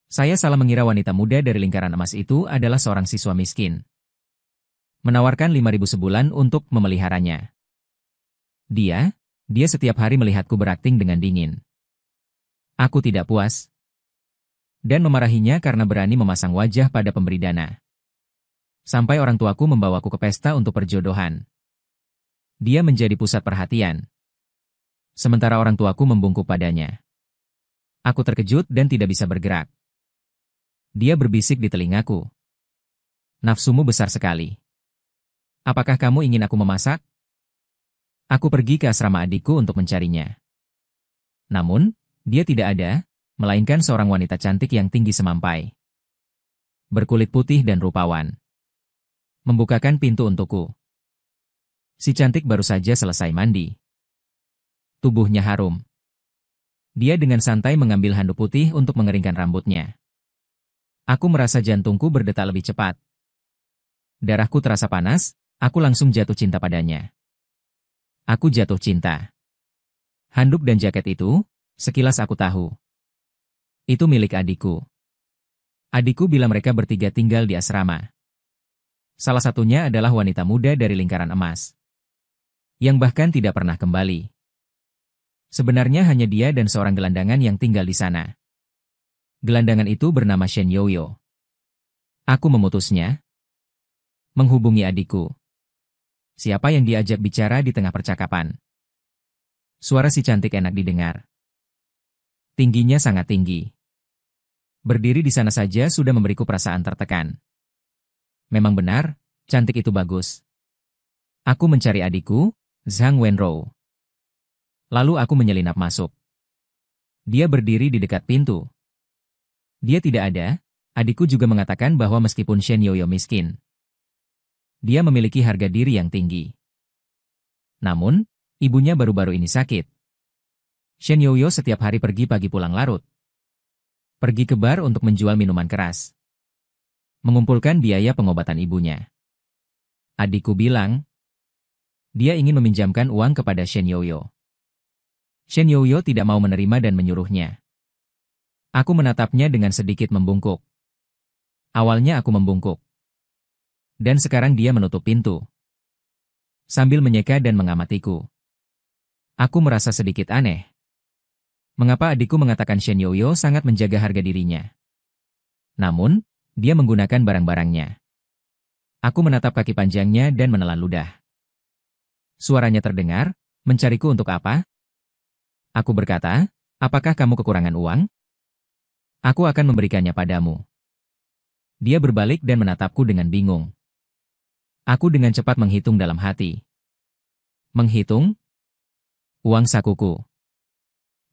Saya salah mengira wanita muda dari lingkaran emas itu adalah seorang siswa miskin. Menawarkan 5.000 sebulan untuk memeliharanya. Dia setiap hari melihatku berakting dengan dingin. Aku tidak puas. Dan memarahinya karena berani memasang wajah pada pemberi dana. Sampai orang tuaku membawaku ke pesta untuk perjodohan. Dia menjadi pusat perhatian. Sementara orang tuaku membungkuk padanya. Aku terkejut dan tidak bisa bergerak. Dia berbisik di telingaku. Nafsumu besar sekali. Apakah kamu ingin aku memasak? Aku pergi ke asrama adikku untuk mencarinya. Namun, dia tidak ada, melainkan seorang wanita cantik yang tinggi semampai. Berkulit putih dan rupawan. Membukakan pintu untukku. Si cantik baru saja selesai mandi. Tubuhnya harum. Dia dengan santai mengambil handuk putih untuk mengeringkan rambutnya. Aku merasa jantungku berdetak lebih cepat. Darahku terasa panas, aku langsung jatuh cinta padanya. Aku jatuh cinta. Handuk dan jaket itu, sekilas aku tahu. Itu milik adikku. Adikku bila mereka bertiga tinggal di asrama. Salah satunya adalah wanita muda dari lingkaran emas. Yang bahkan tidak pernah kembali. Sebenarnya hanya dia dan seorang gelandangan yang tinggal di sana. Gelandangan itu bernama Shen Yoyo. Aku memutusnya. Menghubungi adikku. Siapa yang diajak bicara di tengah percakapan? Suara si cantik enak didengar. Tingginya sangat tinggi. Berdiri di sana saja sudah memberiku perasaan tertekan. Memang benar, cantik itu bagus. Aku mencari adikku, Zhang Wenrou. Lalu aku menyelinap masuk. Dia berdiri di dekat pintu. Dia tidak ada, adikku juga mengatakan bahwa meskipun Shen Yoyo miskin, dia memiliki harga diri yang tinggi. Namun, ibunya baru-baru ini sakit. Shen Yoyo setiap hari pergi pagi pulang larut. Pergi ke bar untuk menjual minuman keras. Mengumpulkan biaya pengobatan ibunya. Adikku bilang, dia ingin meminjamkan uang kepada Shen Yoyo. Shen Yoyo tidak mau menerima dan menyuruhnya. Aku menatapnya dengan sedikit membungkuk. Awalnya aku membungkuk. Dan sekarang dia menutup pintu. Sambil menyeka dan mengamatiku. Aku merasa sedikit aneh. Mengapa adikku mengatakan Shen Yoyo sangat menjaga harga dirinya? Namun, dia menggunakan barang-barangnya. Aku menatap kaki panjangnya dan menelan ludah. Suaranya terdengar, mencariku untuk apa? Aku berkata, apakah kamu kekurangan uang? Aku akan memberikannya padamu. Dia berbalik dan menatapku dengan bingung. Aku dengan cepat menghitung dalam hati. Menghitung? Uang sakuku.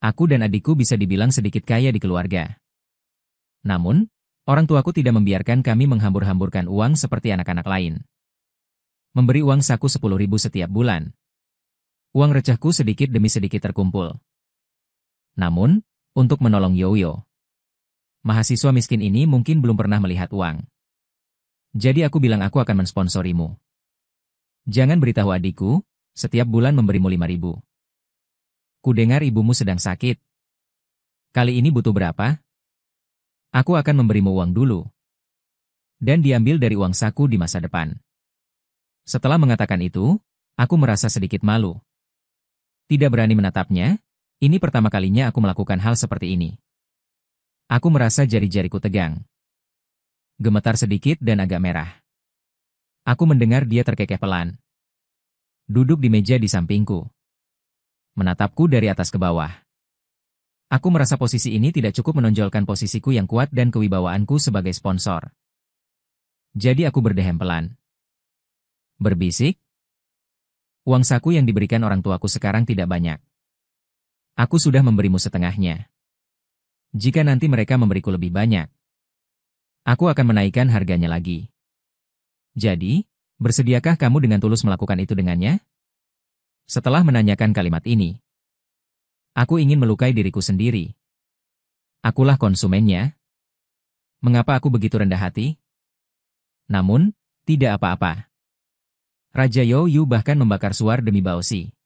Aku dan adikku bisa dibilang sedikit kaya di keluarga. Namun, orang tuaku tidak membiarkan kami menghambur-hamburkan uang seperti anak-anak lain. Memberi uang saku 10.000 setiap bulan. Uang recehku sedikit demi sedikit terkumpul. Namun, untuk menolong Yoyo, mahasiswa miskin ini mungkin belum pernah melihat uang. Jadi aku bilang aku akan mensponsorimu. Jangan beritahu adikku, setiap bulan memberimu 5.000. Kudengar ibumu sedang sakit. Kali ini butuh berapa? Aku akan memberimu uang dulu. Dan diambil dari uang saku di masa depan. Setelah mengatakan itu, aku merasa sedikit malu. Tidak berani menatapnya, ini pertama kalinya aku melakukan hal seperti ini. Aku merasa jari-jariku tegang. Gemetar sedikit dan agak merah. Aku mendengar dia terkekeh pelan. Duduk di meja di sampingku. Menatapku dari atas ke bawah. Aku merasa posisi ini tidak cukup menonjolkan posisiku yang kuat dan kewibawaanku sebagai sponsor. Jadi aku berdehem pelan. Berbisik. Uang saku yang diberikan orang tuaku sekarang tidak banyak. Aku sudah memberimu setengahnya. Jika nanti mereka memberiku lebih banyak, aku akan menaikkan harganya lagi. Jadi, bersediakah kamu dengan tulus melakukan itu dengannya? Setelah menanyakan kalimat ini, aku ingin melukai diriku sendiri. Akulah konsumennya. Mengapa aku begitu rendah hati? Namun, tidak apa-apa. Raja Youyu bahkan membakar suar demi Baozi.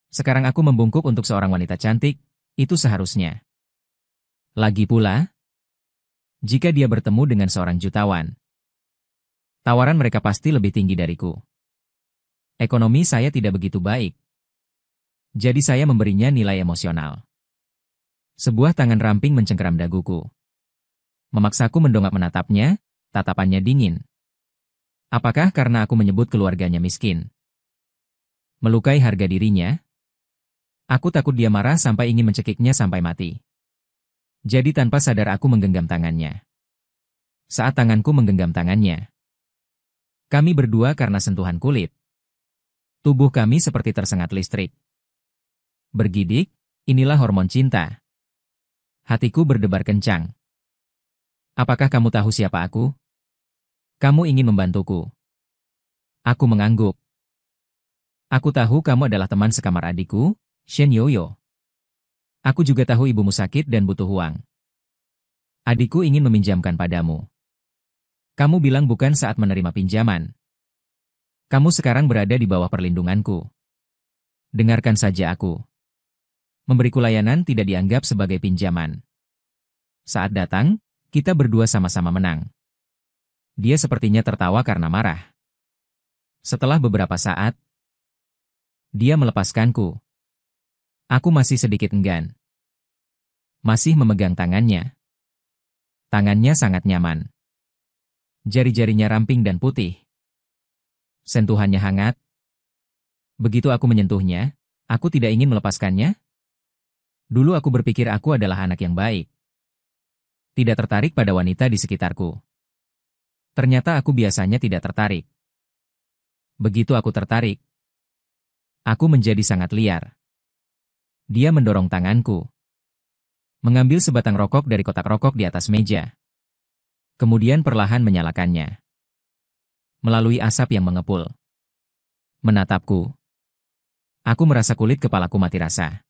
Sekarang aku membungkuk untuk seorang wanita cantik, itu seharusnya. Lagi pula, Jika dia bertemu dengan seorang jutawan, tawaran mereka pasti lebih tinggi dariku. Ekonomi saya tidak begitu baik. Jadi saya memberinya nilai emosional. Sebuah tangan ramping mencengkeram daguku. Memaksaku mendongak menatapnya, tatapannya dingin. Apakah karena aku menyebut keluarganya miskin? Melukai harga dirinya? Aku takut dia marah sampai ingin mencekiknya sampai mati. Jadi tanpa sadar aku menggenggam tangannya. Saat tanganku menggenggam tangannya, kami berdua karena sentuhan kulit. Tubuh kami seperti tersengat listrik. Bergidik, inilah hormon cinta. Hatiku berdebar kencang. Apakah kamu tahu siapa aku? Kamu ingin membantuku. Aku mengangguk. Aku tahu kamu adalah teman sekamar adikku, Shen Yoyo. Aku juga tahu ibumu sakit dan butuh uang. Adikku ingin meminjamkan padamu. Kamu bilang bukan saat menerima pinjaman. Kamu sekarang berada di bawah perlindunganku. Dengarkan saja aku. Memberiku layanan tidak dianggap sebagai pinjaman. Saat datang, kita berdua sama-sama menang. Dia sepertinya tertawa karena marah. Setelah beberapa saat, dia melepaskanku. Aku masih sedikit enggan. Masih memegang tangannya. Tangannya sangat nyaman. Jari-jarinya ramping dan putih. Sentuhannya hangat. Begitu aku menyentuhnya, aku tidak ingin melepaskannya. Dulu aku berpikir aku adalah anak yang baik. Tidak tertarik pada wanita di sekitarku. Ternyata aku biasanya tidak tertarik. Begitu aku tertarik, aku menjadi sangat liar. Dia mendorong tanganku. Mengambil sebatang rokok dari kotak rokok di atas meja. Kemudian perlahan menyalakannya. Melalui asap yang mengepul. Menatapku. Aku merasa kulit kepalaku mati rasa.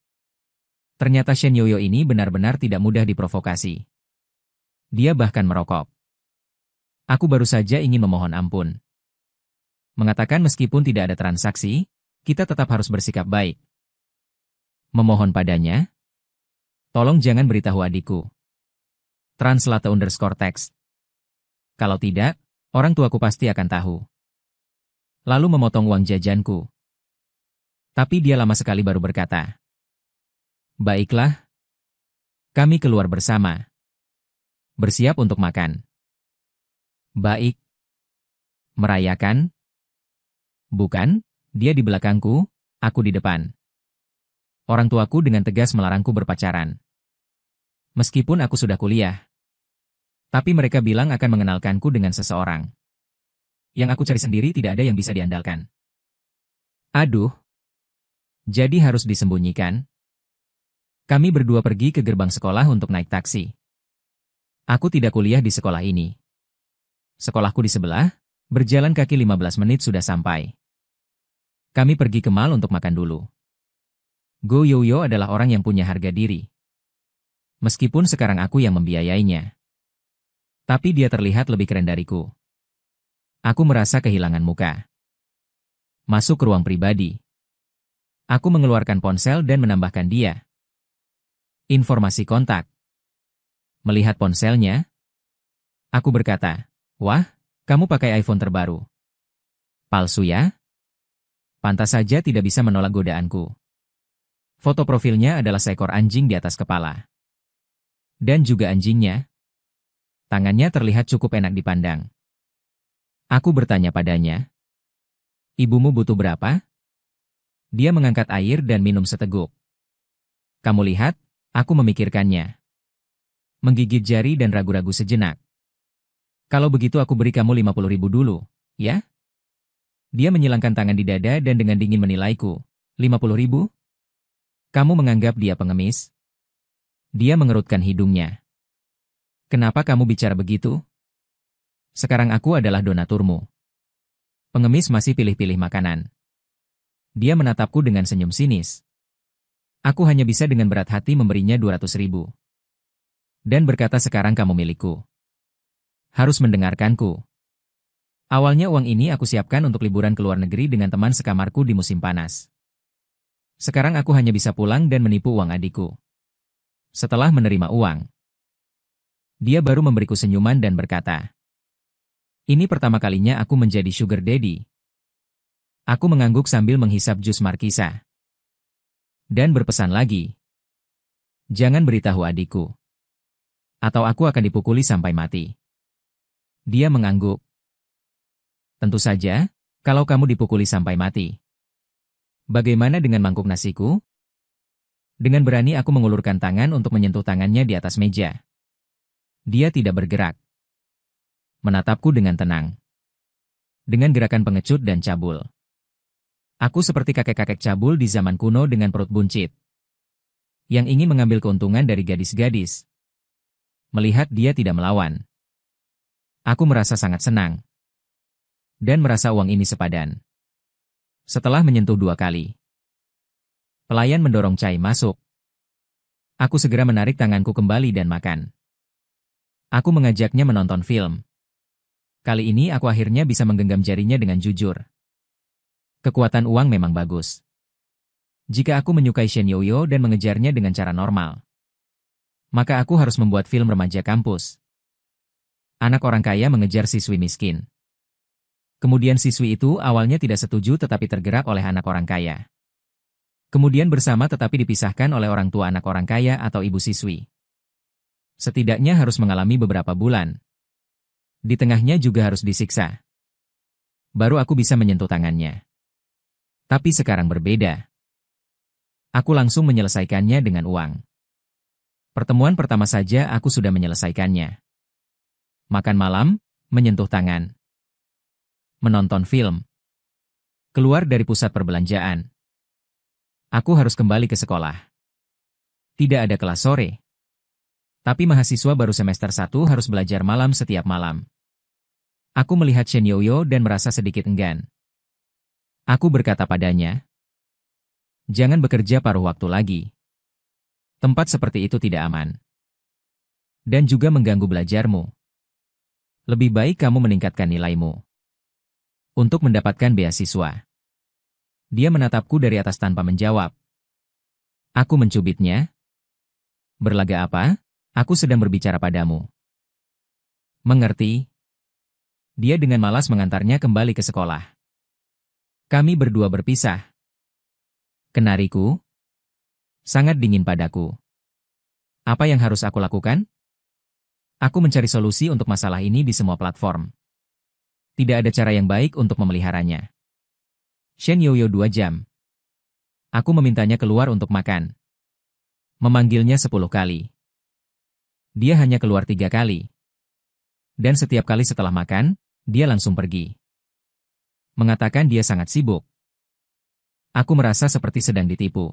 Ternyata Shen Yoyo ini benar-benar tidak mudah diprovokasi. Dia bahkan merokok. Aku baru saja ingin memohon ampun. Mengatakan meskipun tidak ada transaksi, kita tetap harus bersikap baik. Memohon padanya, tolong jangan beritahu adikku. Translate_text. Kalau tidak, orang tuaku pasti akan tahu. Lalu memotong uang jajanku. Tapi dia lama sekali baru berkata, baiklah. Kami keluar bersama. Bersiap untuk makan. Baik. Merayakan? Bukan, dia di belakangku, aku di depan. Orang tuaku dengan tegas melarangku berpacaran. Meskipun aku sudah kuliah. Tapi mereka bilang akan mengenalkanku dengan seseorang. Yang aku cari sendiri tidak ada yang bisa diandalkan. Aduh. Jadi harus disembunyikan. Kami berdua pergi ke gerbang sekolah untuk naik taksi. Aku tidak kuliah di sekolah ini. Sekolahku di sebelah, berjalan kaki 15 menit sudah sampai. Kami pergi ke mall untuk makan dulu. Go Yoyo adalah orang yang punya harga diri. Meskipun sekarang aku yang membiayainya. Tapi dia terlihat lebih keren dariku. Aku merasa kehilangan muka. Masuk ke ruang pribadi. Aku mengeluarkan ponsel dan menambahkan dia. Informasi kontak. Melihat ponselnya, aku berkata, wah, kamu pakai iPhone terbaru. Palsu ya? Pantas saja tidak bisa menolak godaanku. Foto profilnya adalah seekor anjing di atas kepala. Dan juga anjingnya. Tangannya terlihat cukup enak dipandang. Aku bertanya padanya. Ibumu butuh berapa? Dia mengangkat air dan minum seteguk. Kamu lihat, aku memikirkannya. Menggigit jari dan ragu-ragu sejenak. Kalau begitu aku beri kamu 50.000 dulu, ya? Dia menyilangkan tangan di dada dan dengan dingin menilaiku. 50.000? Kamu menganggap dia pengemis? Dia mengerutkan hidungnya. Kenapa kamu bicara begitu? Sekarang aku adalah donaturmu. Pengemis masih pilih-pilih makanan. Dia menatapku dengan senyum sinis. Aku hanya bisa dengan berat hati memberinya 200.000. Dan berkata sekarang kamu milikku. Harus mendengarkanku. Awalnya uang ini aku siapkan untuk liburan ke luar negeri dengan teman sekamarku di musim panas. Sekarang aku hanya bisa pulang dan menipu uang adikku. Setelah menerima uang. Dia baru memberiku senyuman dan berkata, "Ini pertama kalinya aku menjadi sugar daddy." Aku mengangguk sambil menghisap jus markisa. Dan berpesan lagi, "Jangan beritahu adikku. Atau aku akan dipukuli sampai mati." Dia mengangguk. "Tentu saja, kalau kamu dipukuli sampai mati. Bagaimana dengan mangkuk nasiku?" Dengan berani aku mengulurkan tangan untuk menyentuh tangannya di atas meja. Dia tidak bergerak. Menatapku dengan tenang. Dengan gerakan pengecut dan cabul. Aku seperti kakek-kakek cabul di zaman kuno dengan perut buncit. Yang ingin mengambil keuntungan dari gadis-gadis. Melihat dia tidak melawan. Aku merasa sangat senang. Dan merasa uang ini sepadan. Setelah menyentuh 2 kali. Pelayan mendorong Chai masuk. Aku segera menarik tanganku kembali dan makan. Aku mengajaknya menonton film. Kali ini aku akhirnya bisa menggenggam jarinya dengan jujur. Kekuatan uang memang bagus. Jika aku menyukai Shen Yoyo dan mengejarnya dengan cara normal, maka aku harus membuat film remaja kampus. Anak orang kaya mengejar siswi miskin. Kemudian siswi itu awalnya tidak setuju tetapi tergerak oleh anak orang kaya. Kemudian bersama tetapi dipisahkan oleh orang tua anak orang kaya atau ibu siswi. Setidaknya harus mengalami beberapa bulan. Di tengahnya juga harus disiksa. Baru aku bisa menyentuh tangannya. Tapi sekarang berbeda. Aku langsung menyelesaikannya dengan uang. Pertemuan pertama saja aku sudah menyelesaikannya. Makan malam, menyentuh tangan. Menonton film. Keluar dari pusat perbelanjaan. Aku harus kembali ke sekolah. Tidak ada kelas sore. Tapi mahasiswa baru semester 1 harus belajar malam setiap malam. Aku melihat Shen Yoyo dan merasa sedikit enggan. Aku berkata padanya, "Jangan bekerja paruh waktu lagi. Tempat seperti itu tidak aman. Dan juga mengganggu belajarmu. Lebih baik kamu meningkatkan nilaimu. Untuk mendapatkan beasiswa." Dia menatapku dari atas tanpa menjawab. Aku mencubitnya. "Berlaga apa? Aku sedang berbicara padamu." "Mengerti?" Dia dengan malas mengantarnya kembali ke sekolah. Kami berdua berpisah. Kenariku sangat dingin padaku. Apa yang harus aku lakukan? Aku mencari solusi untuk masalah ini di semua platform. Tidak ada cara yang baik untuk memeliharanya. Shen Yoyo 2 jam. Aku memintanya keluar untuk makan. Memanggilnya 10 kali. Dia hanya keluar 3 kali. Dan setiap kali setelah makan, dia langsung pergi. Mengatakan dia sangat sibuk. Aku merasa seperti sedang ditipu.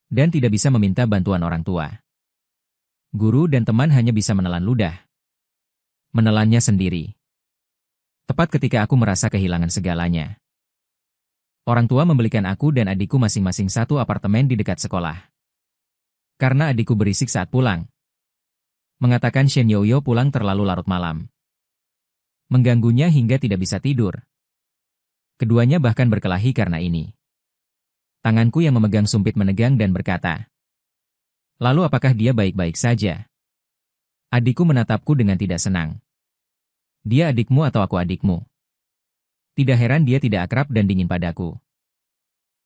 Dan tidak bisa meminta bantuan orang tua. Guru dan teman hanya bisa menelan ludah. Menelannya sendiri. Tepat ketika aku merasa kehilangan segalanya. Orang tua membelikan aku dan adikku masing-masing 1 apartemen di dekat sekolah. Karena adikku berisik saat pulang. Mengatakan Shen Yoyo pulang terlalu larut malam. Mengganggunya hingga tidak bisa tidur. Keduanya bahkan berkelahi karena ini. Tanganku yang memegang sumpit menegang dan berkata, "Lalu apakah dia baik-baik saja?" Adikku menatapku dengan tidak senang. "Dia adikmu atau aku adikmu?" Tidak heran dia tidak akrab dan dingin padaku.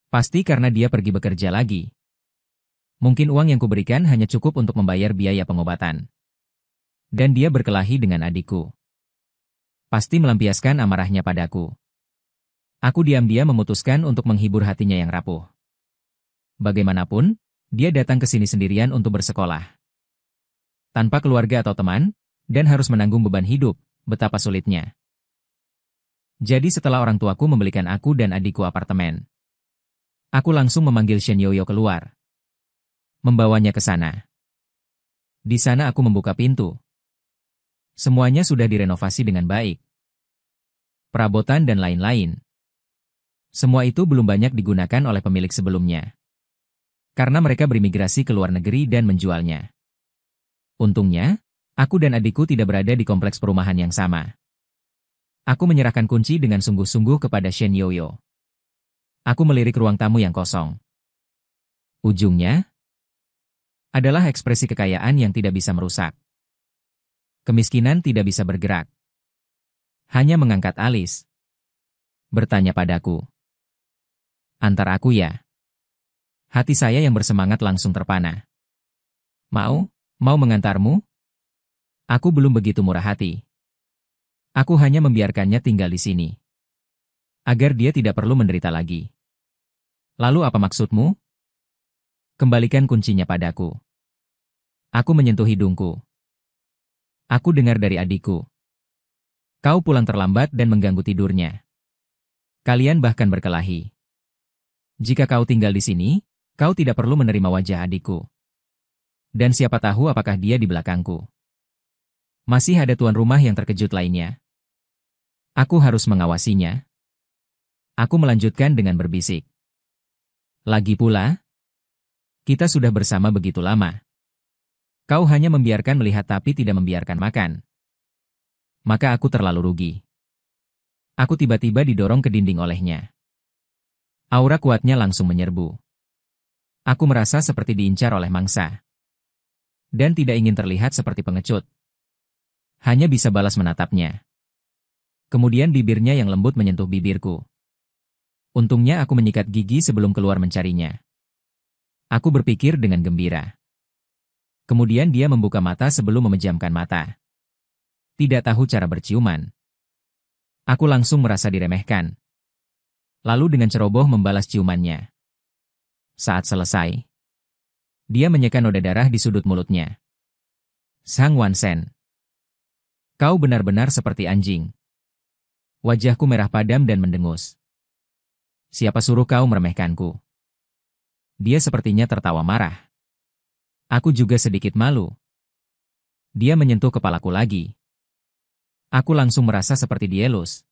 Pasti karena dia pergi bekerja lagi. Mungkin uang yang kuberikan hanya cukup untuk membayar biaya pengobatan. Dan dia berkelahi dengan adikku. Pasti melampiaskan amarahnya padaku. Aku diam-diam memutuskan untuk menghibur hatinya yang rapuh. Bagaimanapun, dia datang ke sini sendirian untuk bersekolah. Tanpa keluarga atau teman, dan harus menanggung beban hidup, betapa sulitnya. Jadi setelah orang tuaku membelikan aku dan adikku apartemen, aku langsung memanggil Shen Yoyo keluar. Membawanya ke sana. Di sana aku membuka pintu. Semuanya sudah direnovasi dengan baik. Perabotan dan lain-lain. Semua itu belum banyak digunakan oleh pemilik sebelumnya. Karena mereka berimigrasi ke luar negeri dan menjualnya. Untungnya, aku dan adikku tidak berada di kompleks perumahan yang sama. Aku menyerahkan kunci dengan sungguh-sungguh kepada Shen Yoyo. Aku melirik ruang tamu yang kosong. Ujungnya adalah ekspresi kekayaan yang tidak bisa merusak. Kemiskinan tidak bisa bergerak. Hanya mengangkat alis. Bertanya padaku. Antar aku ya. Hati saya yang bersemangat langsung terpana. Mau? Mau mengantarmu? Aku belum begitu murah hati. Aku hanya membiarkannya tinggal di sini. Agar dia tidak perlu menderita lagi. Lalu apa maksudmu? Kembalikan kuncinya padaku. Aku menyentuh hidungku. Aku dengar dari adikku. Kau pulang terlambat dan mengganggu tidurnya. Kalian bahkan berkelahi. Jika kau tinggal di sini, kau tidak perlu menerima wajah adikku. Dan siapa tahu apakah dia di belakangku. Masih ada tuan rumah yang terkejut lainnya. Aku harus mengawasinya. Aku melanjutkan dengan berbisik. Lagi pula, kita sudah bersama begitu lama. Kau hanya membiarkan melihat tapi tidak membiarkan makan. Maka aku terlalu rugi. Aku tiba-tiba didorong ke dinding olehnya. Aura kuatnya langsung menyerbu. Aku merasa seperti diincar oleh mangsa. Dan tidak ingin terlihat seperti pengecut. Hanya bisa balas menatapnya. Kemudian bibirnya yang lembut menyentuh bibirku. Untungnya aku menyikat gigi sebelum keluar mencarinya. Aku berpikir dengan gembira. Kemudian dia membuka mata sebelum memejamkan mata. Tidak tahu cara berciuman. Aku langsung merasa diremehkan. Lalu dengan ceroboh membalas ciumannya. Saat selesai, dia menyeka noda darah di sudut mulutnya. Sang Wansen. Kau benar-benar seperti anjing. Wajahku merah padam dan mendengus. Siapa suruh kau meremehkanku? Dia sepertinya tertawa marah. Aku juga sedikit malu. Dia menyentuh kepalaku lagi. Aku langsung merasa seperti dielus.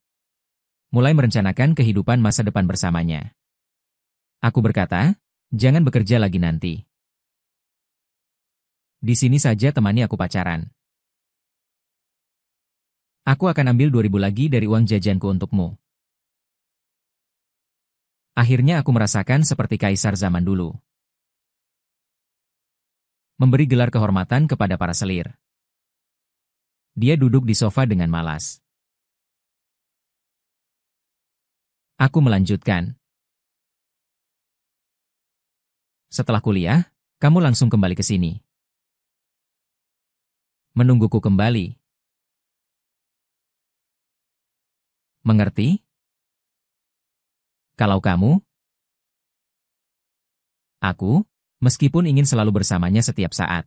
Mulai merencanakan kehidupan masa depan bersamanya. Aku berkata, jangan bekerja lagi nanti. Di sini saja temani aku pacaran. Aku akan ambil 2.000 lagi dari uang jajanku untukmu. Akhirnya aku merasakan seperti kaisar zaman dulu. Memberi gelar kehormatan kepada para selir. Dia duduk di sofa dengan malas. Aku melanjutkan. Setelah kuliah, kamu langsung kembali ke sini. Menungguku kembali. Mengerti? Kalau kamu, aku, meskipun ingin selalu bersamanya setiap saat.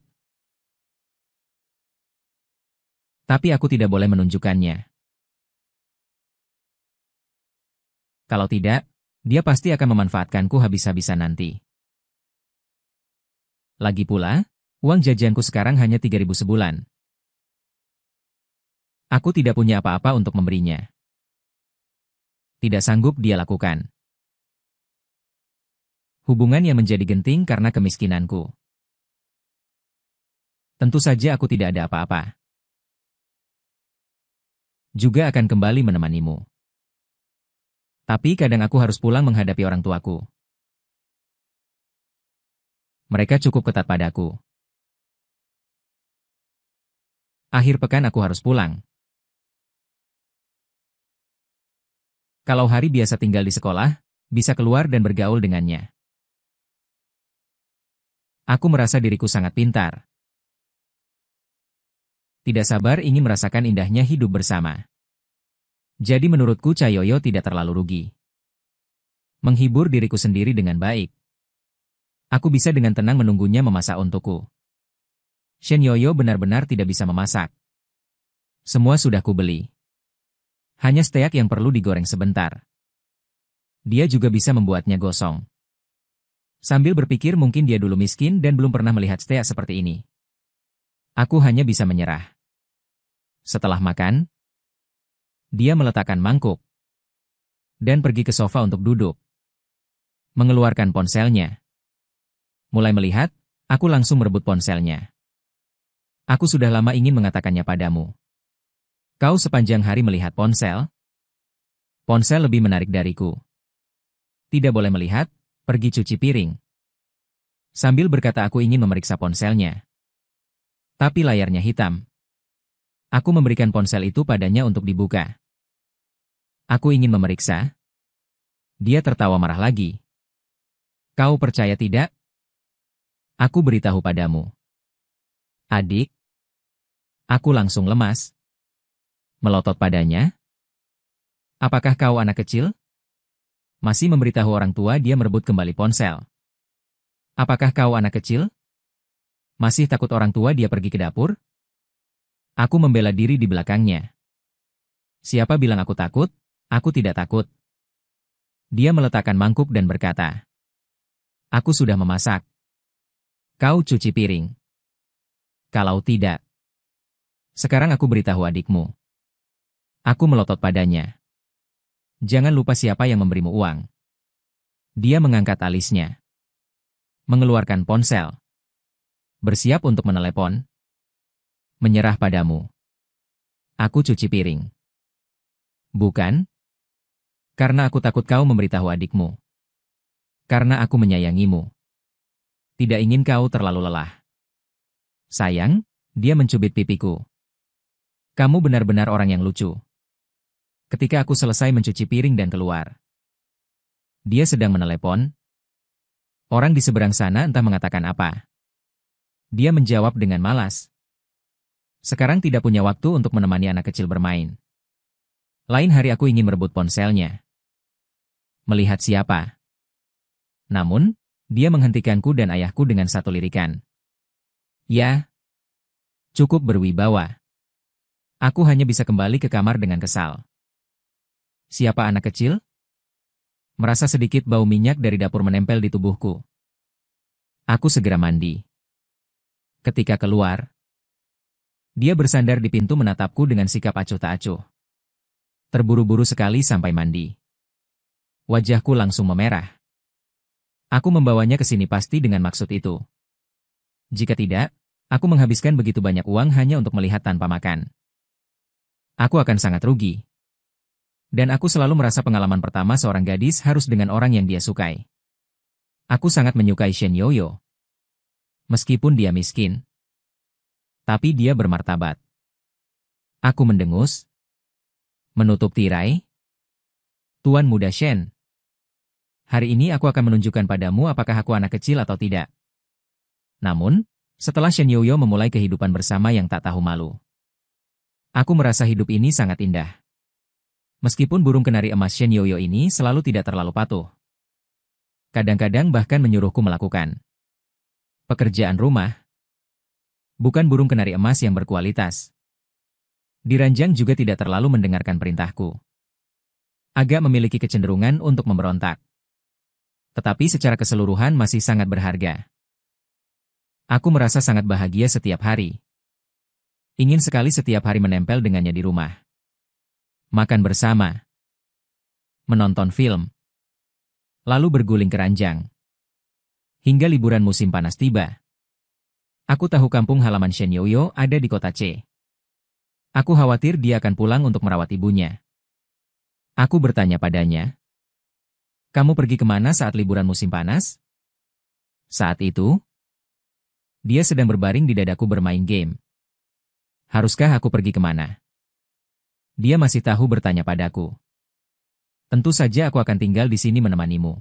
Tapi aku tidak boleh menunjukkannya. Kalau tidak, dia pasti akan memanfaatkanku habis-habisan nanti. Lagi pula, uang jajanku sekarang hanya 3.000 sebulan. Aku tidak punya apa-apa untuk memberinya. Tidak sanggup dia lakukan. Hubungan yang menjadi genting karena kemiskinanku. Tentu saja aku tidak ada apa-apa. Juga akan kembali menemanimu. Tapi kadang aku harus pulang menghadapi orang tuaku. Mereka cukup ketat padaku. Akhir pekan aku harus pulang. Kalau hari biasa tinggal di sekolah, bisa keluar dan bergaul dengannya. Aku merasa diriku sangat pintar. Tidak sabar ingin merasakan indahnya hidup bersama. Jadi menurutku Chayoyo tidak terlalu rugi. Menghibur diriku sendiri dengan baik. Aku bisa dengan tenang menunggunya memasak untukku. Shen Yoyo benar-benar tidak bisa memasak. Semua sudah kubeli. Hanya steak yang perlu digoreng sebentar. Dia juga bisa membuatnya gosong. Sambil berpikir mungkin dia dulu miskin dan belum pernah melihat steak seperti ini. Aku hanya bisa menyerah. Setelah makan, dia meletakkan mangkuk dan pergi ke sofa untuk duduk. Mengeluarkan ponselnya. Mulai melihat, aku langsung merebut ponselnya. Aku sudah lama ingin mengatakannya padamu. Kau sepanjang hari melihat ponsel? Ponsel lebih menarik dariku. Tidak boleh melihat, pergi cuci piring. Sambil berkata aku ingin memeriksa ponselnya. Tapi layarnya hitam. Aku memberikan ponsel itu padanya untuk dibuka. Aku ingin memeriksa. Dia tertawa marah lagi. Kau percaya tidak? Aku beritahu padamu. Adik. Aku langsung lemas. Melotot padanya. Apakah kau anak kecil? Masih memberitahu orang tua dia merebut kembali ponsel. Apakah kau anak kecil? Masih takut orang tua dia pergi ke dapur? Aku membela diri di belakangnya. Siapa bilang aku takut? Aku tidak takut. Dia meletakkan mangkuk dan berkata, aku sudah memasak. Kau cuci piring. Kalau tidak, sekarang aku beritahu adikmu. Aku melotot padanya. Jangan lupa siapa yang memberimu uang. Dia mengangkat alisnya. Mengeluarkan ponsel. Bersiap untuk menelepon. Menyerah padamu. Aku cuci piring. Bukan? Karena aku takut kau memberitahu adikmu. Karena aku menyayangimu. Tidak ingin kau terlalu lelah. Sayang, dia mencubit pipiku. Kamu benar-benar orang yang lucu. Ketika aku selesai mencuci piring dan keluar. Dia sedang menelepon. Orang di seberang sana entah mengatakan apa. Dia menjawab dengan malas. Sekarang tidak punya waktu untuk menemani anak kecil bermain. Lain hari aku ingin merebut ponselnya. Melihat siapa. Namun, dia menghentikanku dan ayahku dengan satu lirikan. Ya, cukup berwibawa. Aku hanya bisa kembali ke kamar dengan kesal. Siapa anak kecil? Merasa sedikit bau minyak dari dapur menempel di tubuhku. Aku segera mandi. Ketika keluar, dia bersandar di pintu menatapku dengan sikap acuh tak acuh. Terburu-buru sekali sampai mandi. Wajahku langsung memerah. Aku membawanya ke sini pasti dengan maksud itu. Jika tidak, aku menghabiskan begitu banyak uang hanya untuk melihat tanpa makan. Aku akan sangat rugi. Dan aku selalu merasa pengalaman pertama seorang gadis harus dengan orang yang dia sukai. Aku sangat menyukai Shen Yoyo. Meskipun dia miskin. Tapi dia bermartabat. Aku mendengus. Menutup tirai. Tuan Muda Shen. Hari ini aku akan menunjukkan padamu apakah aku anak kecil atau tidak. Namun, setelah Shen Yoyo memulai kehidupan bersama yang tak tahu malu. Aku merasa hidup ini sangat indah. Meskipun burung kenari emas Shen Yoyo ini selalu tidak terlalu patuh. Kadang-kadang bahkan menyuruhku melakukan pekerjaan rumah. Bukan burung kenari emas yang berkualitas. Diranjang juga tidak terlalu mendengarkan perintahku. Agak memiliki kecenderungan untuk memberontak. Tetapi secara keseluruhan masih sangat berharga. Aku merasa sangat bahagia setiap hari. Ingin sekali setiap hari menempel dengannya di rumah. Makan bersama. Menonton film. Lalu berguling keranjang. Hingga liburan musim panas tiba. Aku tahu kampung halaman Shen Yoyo ada di kota C. Aku khawatir dia akan pulang untuk merawat ibunya. Aku bertanya padanya. Kamu pergi kemana saat liburan musim panas? Saat itu, dia sedang berbaring di dadaku bermain game. Haruskah aku pergi kemana? Dia masih tahu bertanya padaku. Tentu saja aku akan tinggal di sini menemanimu.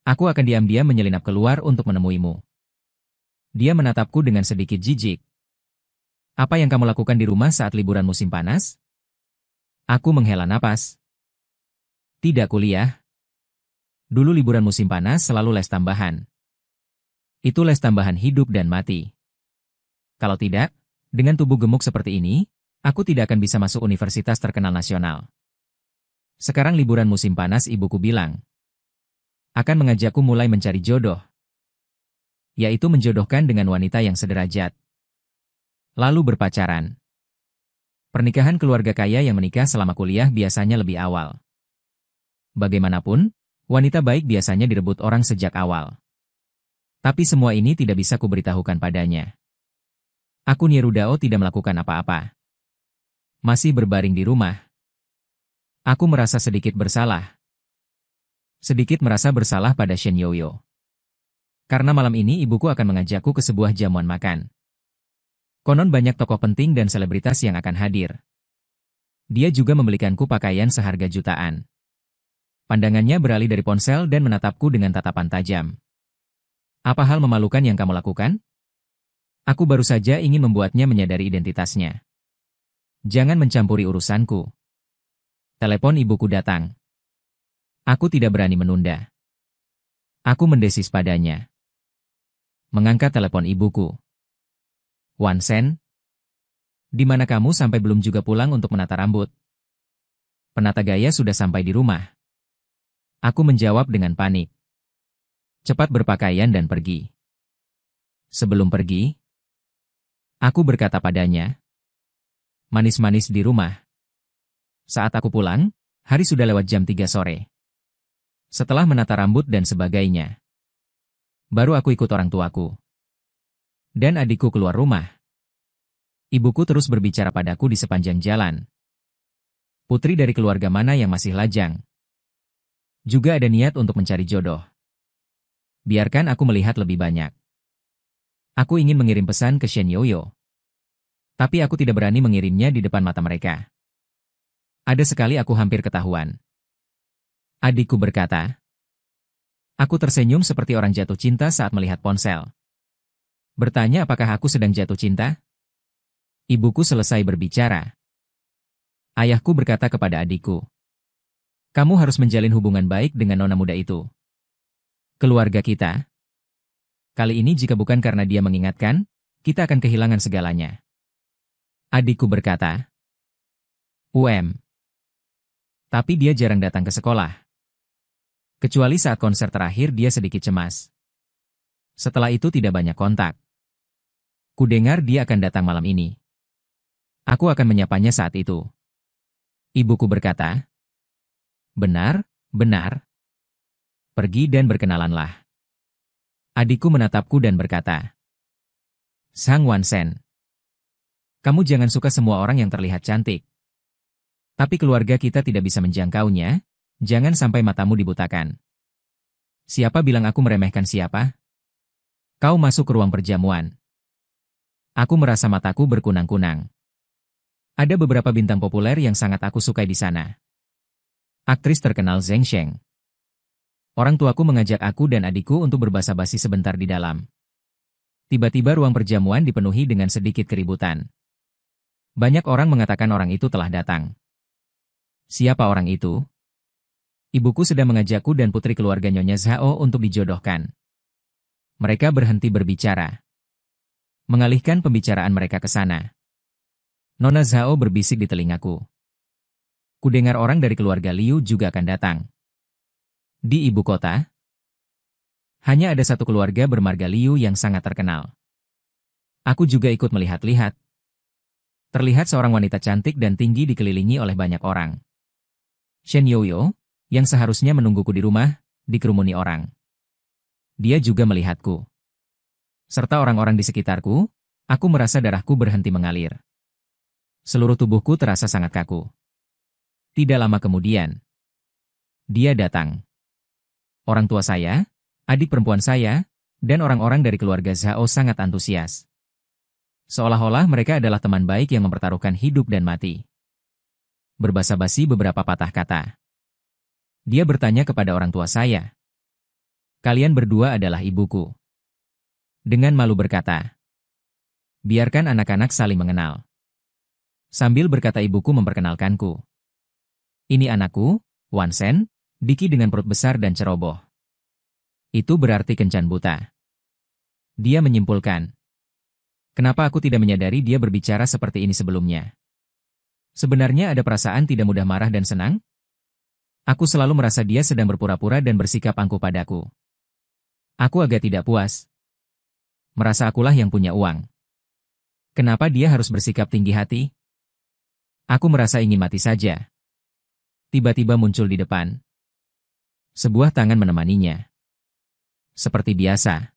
Aku akan diam-diam menyelinap keluar untuk menemuimu. Dia menatapku dengan sedikit jijik. Apa yang kamu lakukan di rumah saat liburan musim panas? Aku menghela napas. Tidak kuliah. Dulu liburan musim panas selalu les tambahan. Itu les tambahan hidup dan mati. Kalau tidak, dengan tubuh gemuk seperti ini, aku tidak akan bisa masuk universitas terkenal nasional. Sekarang liburan musim panas ibuku bilang. Akan mengajakku mulai mencari jodoh. Yaitu menjodohkan dengan wanita yang sederajat. Lalu berpacaran. Pernikahan keluarga kaya yang menikah selama kuliah biasanya lebih awal. Bagaimanapun, wanita baik biasanya direbut orang sejak awal. Tapi semua ini tidak bisa kuberitahukan padanya. Aku Nierudao tidak melakukan apa-apa. Masih berbaring di rumah. Aku merasa sedikit bersalah. Sedikit merasa bersalah pada Shen Yoyo. Karena malam ini ibuku akan mengajakku ke sebuah jamuan makan. Konon banyak tokoh penting dan selebritas yang akan hadir. Dia juga membelikanku pakaian seharga jutaan. Pandangannya beralih dari ponsel dan menatapku dengan tatapan tajam. Apa hal memalukan yang kamu lakukan? Aku baru saja ingin membuatnya menyadari identitasnya. Jangan mencampuri urusanku. Telepon ibuku datang. Aku tidak berani menunda. Aku mendesis padanya. Mengangkat telepon ibuku. Wansen, di mana kamu sampai belum juga pulang untuk menata rambut? Penata gaya sudah sampai di rumah. Aku menjawab dengan panik. Cepat berpakaian dan pergi. Sebelum pergi, aku berkata padanya, manis-manis di rumah. Saat aku pulang, hari sudah lewat jam 3 sore. Setelah menata rambut dan sebagainya, baru aku ikut orang tuaku dan adikku keluar rumah. Ibuku terus berbicara padaku di sepanjang jalan. Putri dari keluarga mana yang masih lajang? Juga ada niat untuk mencari jodoh. Biarkan aku melihat lebih banyak. Aku ingin mengirim pesan ke Shen Yoyo. Tapi aku tidak berani mengirimnya di depan mata mereka. Ada sekali aku hampir ketahuan. Adikku berkata. Aku tersenyum seperti orang jatuh cinta saat melihat ponsel. Bertanya apakah aku sedang jatuh cinta? Ibuku selesai berbicara. Ayahku berkata kepada adikku. Kamu harus menjalin hubungan baik dengan nona muda itu. Keluarga kita. Kali ini jika bukan karena dia mengingatkan, kita akan kehilangan segalanya. Adikku berkata. Tapi dia jarang datang ke sekolah. Kecuali saat konser terakhir dia sedikit cemas. Setelah itu tidak banyak kontak. Kudengar dia akan datang malam ini. Aku akan menyapanya saat itu. Ibuku berkata. Benar, benar. Pergi dan berkenalanlah. Adikku menatapku dan berkata. Sang Wansen. Kamu jangan suka semua orang yang terlihat cantik. Tapi keluarga kita tidak bisa menjangkaunya, jangan sampai matamu dibutakan. Siapa bilang aku meremehkan siapa? Kau masuk ke ruang perjamuan. Aku merasa mataku berkunang-kunang. Ada beberapa bintang populer yang sangat aku sukai di sana. Aktris terkenal Zheng Sheng. Orang tuaku mengajak aku dan adikku untuk berbasa-basi sebentar di dalam. Tiba-tiba ruang perjamuan dipenuhi dengan sedikit keributan. Banyak orang mengatakan orang itu telah datang. Siapa orang itu? Ibuku sedang mengajakku dan putri keluarga Nyonya Zhao untuk dijodohkan. Mereka berhenti berbicara. Mengalihkan pembicaraan mereka ke sana. Nona Zhao berbisik di telingaku. Kudengar orang dari keluarga Liu juga akan datang. Di ibu kota, hanya ada satu keluarga bermarga Liu yang sangat terkenal. Aku juga ikut melihat-lihat. Terlihat seorang wanita cantik dan tinggi dikelilingi oleh banyak orang. Shen Yoyo, yang seharusnya menungguku di rumah, dikerumuni orang. Dia juga melihatku. Serta orang-orang di sekitarku, aku merasa darahku berhenti mengalir. Seluruh tubuhku terasa sangat kaku. Tidak lama kemudian, dia datang. Orang tua saya, adik perempuan saya, dan orang-orang dari keluarga Zhao sangat antusias. Seolah-olah mereka adalah teman baik yang mempertaruhkan hidup dan mati. Berbasa-basi beberapa patah kata. Dia bertanya kepada orang tua saya. Kalian berdua adalah ibuku. Dengan malu berkata. Biarkan anak-anak saling mengenal. Sambil berkata ibuku memperkenalkanku. Ini anakku, Wansen, Diki dengan perut besar dan ceroboh. Itu berarti kencan buta. Dia menyimpulkan. Kenapa aku tidak menyadari dia berbicara seperti ini sebelumnya? Sebenarnya ada perasaan tidak mudah marah dan senang? Aku selalu merasa dia sedang berpura-pura dan bersikap angkuh padaku. Aku agak tidak puas. Merasa akulah yang punya uang. Kenapa dia harus bersikap tinggi hati? Aku merasa ingin mati saja. Tiba-tiba muncul di depan. Sebuah tangan menemaninya. Seperti biasa.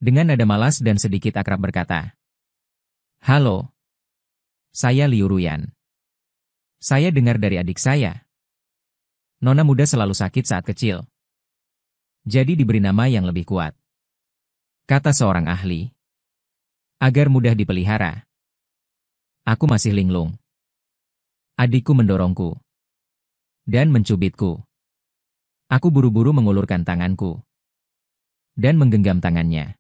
Dengan nada malas dan sedikit akrab berkata. Halo. Saya Liu Ruyan. Saya dengar dari adik saya. Nona muda selalu sakit saat kecil. Jadi diberi nama yang lebih kuat. Kata seorang ahli. agar mudah dipelihara. Aku masih linglung. Adikku mendorongku dan mencubitku. Aku buru-buru mengulurkan tanganku dan menggenggam tangannya.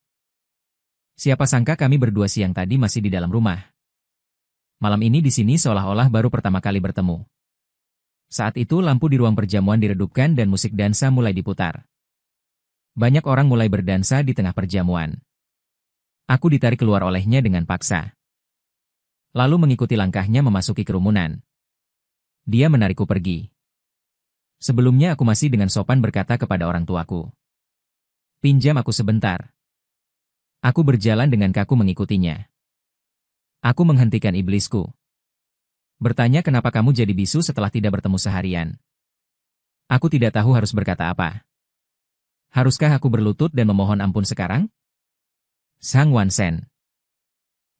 Siapa sangka kami berdua siang tadi masih di dalam rumah. Malam ini di sini seolah-olah baru pertama kali bertemu. Saat itu lampu di ruang perjamuan diredupkan dan musik dansa mulai diputar. Banyak orang mulai berdansa di tengah perjamuan. Aku ditarik keluar olehnya dengan paksa. Lalu mengikuti langkahnya memasuki kerumunan. Dia menarikku pergi. Sebelumnya aku masih dengan sopan berkata kepada orang tuaku, "Pinjam aku sebentar." Aku berjalan dengan kaku mengikutinya. Aku menghentikan iblisku. Bertanya kenapa kamu jadi bisu setelah tidak bertemu seharian. Aku tidak tahu harus berkata apa. Haruskah aku berlutut dan memohon ampun sekarang? Sang Wansen.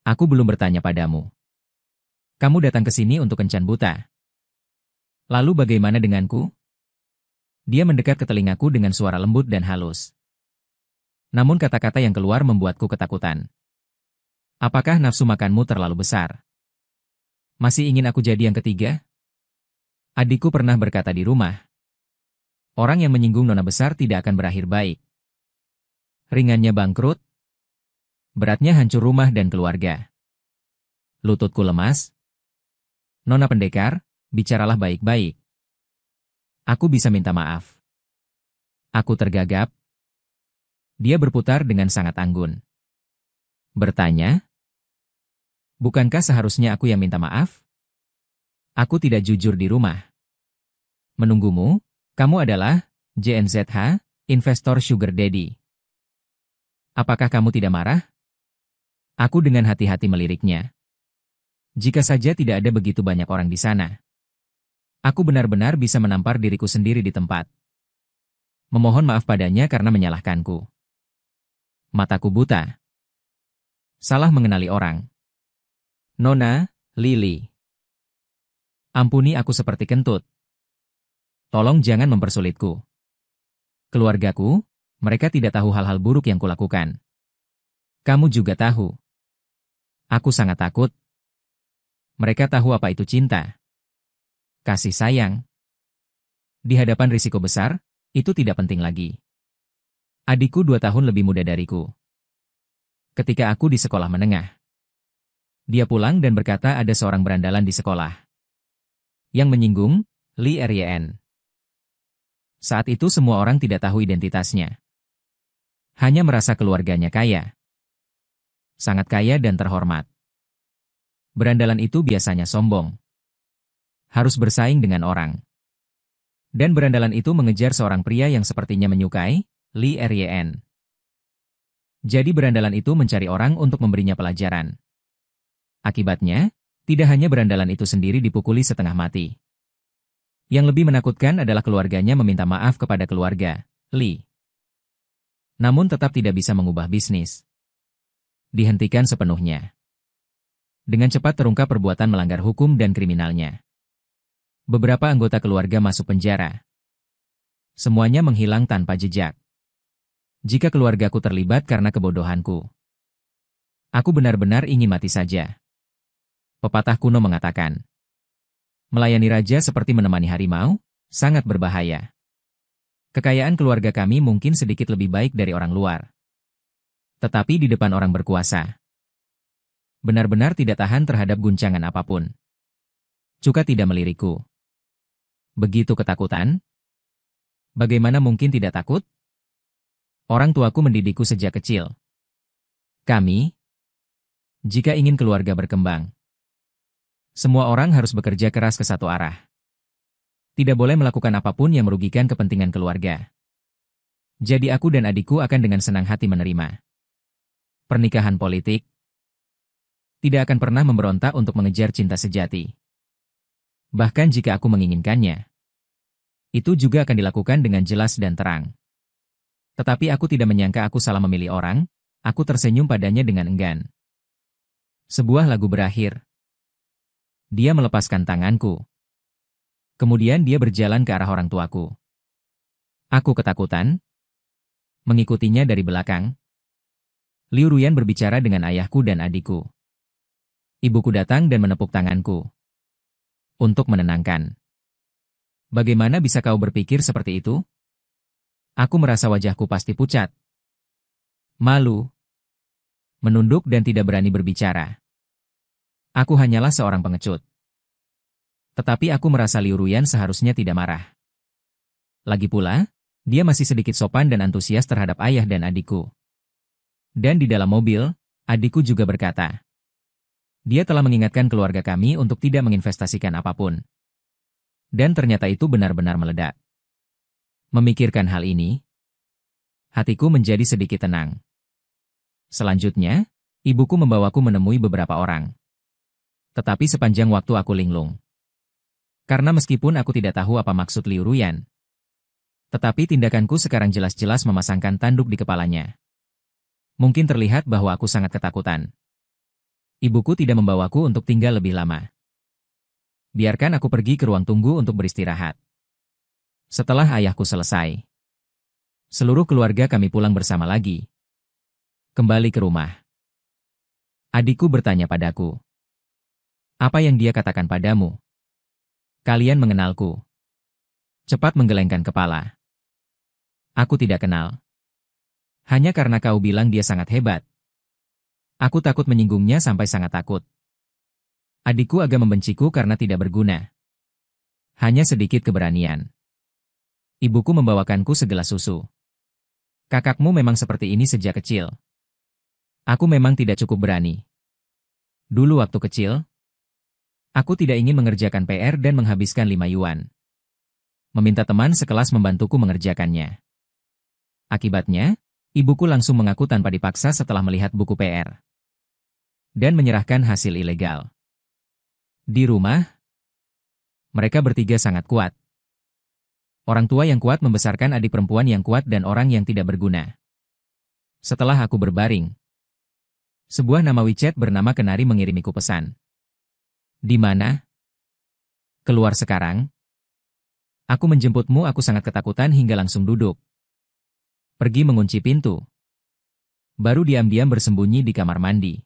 Aku belum bertanya padamu. Kamu datang ke sini untuk kencan buta. Lalu bagaimana denganku? Dia mendekat ke telingaku dengan suara lembut dan halus. Namun kata-kata yang keluar membuatku ketakutan. Apakah nafsu makanmu terlalu besar? Masih ingin aku jadi yang ketiga? Adikku pernah berkata di rumah, orang yang menyinggung nona besar tidak akan berakhir baik. Ringannya bangkrut, beratnya hancur rumah dan keluarga. Lututku lemas. Nona pendekar, bicaralah baik-baik. Aku bisa minta maaf. Aku tergagap. Dia berputar dengan sangat anggun. Bertanya, bukankah seharusnya aku yang minta maaf? Aku tidak jujur di rumah. Menunggumu, kamu adalah JNZH, investor sugar daddy. Apakah kamu tidak marah? Aku dengan hati-hati meliriknya. Jika saja tidak ada begitu banyak orang di sana. Aku benar-benar bisa menampar diriku sendiri di tempat. Memohon maaf padanya karena menyalahkanku. Mataku buta. Salah mengenali orang. Nona, Lily. Ampuni aku seperti kentut. Tolong jangan mempersulitku. Keluargaku, mereka tidak tahu hal-hal buruk yang kulakukan. Kamu juga tahu. Aku sangat takut. Mereka tahu apa itu cinta. Kasih sayang. Di hadapan risiko besar, itu tidak penting lagi. Adikku 2 tahun lebih muda dariku. Ketika aku di sekolah menengah. Dia pulang dan berkata ada seorang berandalan di sekolah. Yang menyinggung, Lee Ryan. Saat itu semua orang tidak tahu identitasnya. Hanya merasa keluarganya kaya. Sangat kaya dan terhormat. Berandalan itu biasanya sombong. Harus bersaing dengan orang. Dan berandalan itu mengejar seorang pria yang sepertinya menyukai, Lee Ryan. Jadi berandalan itu mencari orang untuk memberinya pelajaran. Akibatnya, tidak hanya berandalan itu sendiri dipukuli setengah mati. Yang lebih menakutkan adalah keluarganya meminta maaf kepada keluarga, Lee. Namun tetap tidak bisa mengubah bisnis. Dihentikan sepenuhnya. Dengan cepat terungkap perbuatan melanggar hukum dan kriminalnya. Beberapa anggota keluarga masuk penjara. Semuanya menghilang tanpa jejak. Jika keluargaku terlibat karena kebodohanku, aku benar-benar ingin mati saja. Pepatah kuno mengatakan, melayani raja seperti menemani harimau, sangat berbahaya. Kekayaan keluarga kami mungkin sedikit lebih baik dari orang luar. Tetapi di depan orang berkuasa, benar-benar tidak tahan terhadap guncangan apapun. Cuka tidak melirikku. Begitu ketakutan? Bagaimana mungkin tidak takut? Orang tuaku mendidikku sejak kecil. Kami, jika ingin keluarga berkembang, semua orang harus bekerja keras ke satu arah. Tidak boleh melakukan apapun yang merugikan kepentingan keluarga. Jadi aku dan adikku akan dengan senang hati menerima. Pernikahan politik tidak akan pernah memberontak untuk mengejar cinta sejati. Bahkan jika aku menginginkannya, itu juga akan dilakukan dengan jelas dan terang. Tetapi aku tidak menyangka aku salah memilih orang, aku tersenyum padanya dengan enggan. Sebuah lagu berakhir. Dia melepaskan tanganku. Kemudian dia berjalan ke arah orang tuaku. Aku ketakutan, mengikutinya dari belakang. Liu Ruyan berbicara dengan ayahku dan adikku. Ibuku datang dan menepuk tanganku. Untuk menenangkan. Bagaimana bisa kau berpikir seperti itu? Aku merasa wajahku pasti pucat. Malu. Menunduk dan tidak berani berbicara. Aku hanyalah seorang pengecut. Tetapi aku merasa Liu Ruyan seharusnya tidak marah. Lagi pula, dia masih sedikit sopan dan antusias terhadap ayah dan adikku. Dan di dalam mobil, adikku juga berkata. Dia telah mengingatkan keluarga kami untuk tidak menginvestasikan apapun. Dan ternyata itu benar-benar meledak. Memikirkan hal ini, hatiku menjadi sedikit tenang. Selanjutnya, ibuku membawaku menemui beberapa orang. Tetapi sepanjang waktu aku linglung. Karena meskipun aku tidak tahu apa maksud Liu Ruyan, tetapi tindakanku sekarang jelas-jelas memasangkan tanduk di kepalanya. Mungkin terlihat bahwa aku sangat ketakutan. Ibuku tidak membawaku untuk tinggal lebih lama. Biarkan aku pergi ke ruang tunggu untuk beristirahat. Setelah ayahku selesai, seluruh keluarga kami pulang bersama lagi. Kembali ke rumah. Adikku bertanya padaku. Apa yang dia katakan padamu? Kalian mengenalku. Cepat menggelengkan kepala. Aku tidak kenal. Hanya karena kau bilang dia sangat hebat. Aku takut menyinggungnya sampai sangat takut. Adikku agak membenciku karena tidak berguna. Hanya sedikit keberanian. Ibuku membawakanku segelas susu. Kakakmu memang seperti ini sejak kecil. Aku memang tidak cukup berani. Dulu waktu kecil, aku tidak ingin mengerjakan PR dan menghabiskan 5 yuan. Meminta teman sekelas membantuku mengerjakannya. Akibatnya, ibuku langsung mengaku tanpa dipaksa setelah melihat buku PR. Dan menyerahkan hasil ilegal. Di rumah, mereka bertiga sangat kuat. Orang tua yang kuat membesarkan adik perempuan yang kuat dan orang yang tidak berguna. Setelah aku berbaring, sebuah nama WeChat bernama Kenari mengirimiku pesan. Di mana? Keluar sekarang? Aku menjemputmu, aku sangat ketakutan hingga langsung duduk. Pergi mengunci pintu. Baru diam-diam bersembunyi di kamar mandi.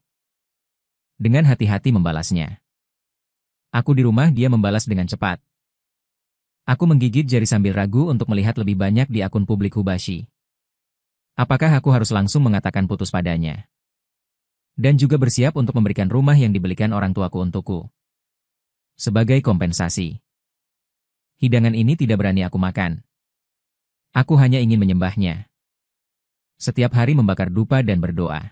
Dengan hati-hati membalasnya. Aku di rumah, dia membalas dengan cepat. Aku menggigit jari sambil ragu untuk melihat lebih banyak di akun publik Hubashi. Apakah aku harus langsung mengatakan putus padanya? Dan juga bersiap untuk memberikan rumah yang dibelikan orang tuaku untukku. Sebagai kompensasi. Hidangan ini tidak berani aku makan. Aku hanya ingin menyembahnya. Setiap hari membakar dupa dan berdoa.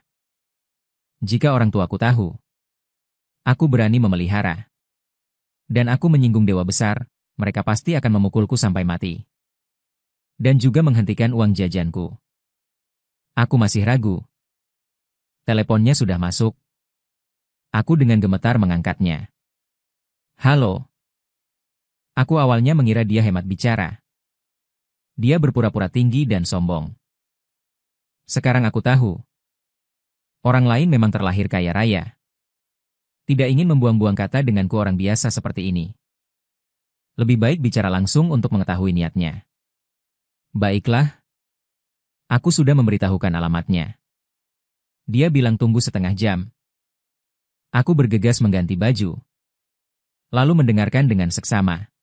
Jika orang tuaku tahu, aku berani memelihara. Dan aku menyinggung dewa besar, mereka pasti akan memukulku sampai mati. Dan juga menghentikan uang jajanku. Aku masih ragu. Teleponnya sudah masuk. Aku dengan gemetar mengangkatnya. Halo. Aku awalnya mengira dia hemat bicara. Dia berpura-pura tinggi dan sombong. Sekarang aku tahu. Orang lain memang terlahir kaya raya. Tidak ingin membuang-buang kata denganku orang biasa seperti ini. Lebih baik bicara langsung untuk mengetahui niatnya. Baiklah. Aku sudah memberitahukan alamatnya. Dia bilang tunggu setengah jam. Aku bergegas mengganti baju. Lalu mendengarkan dengan seksama.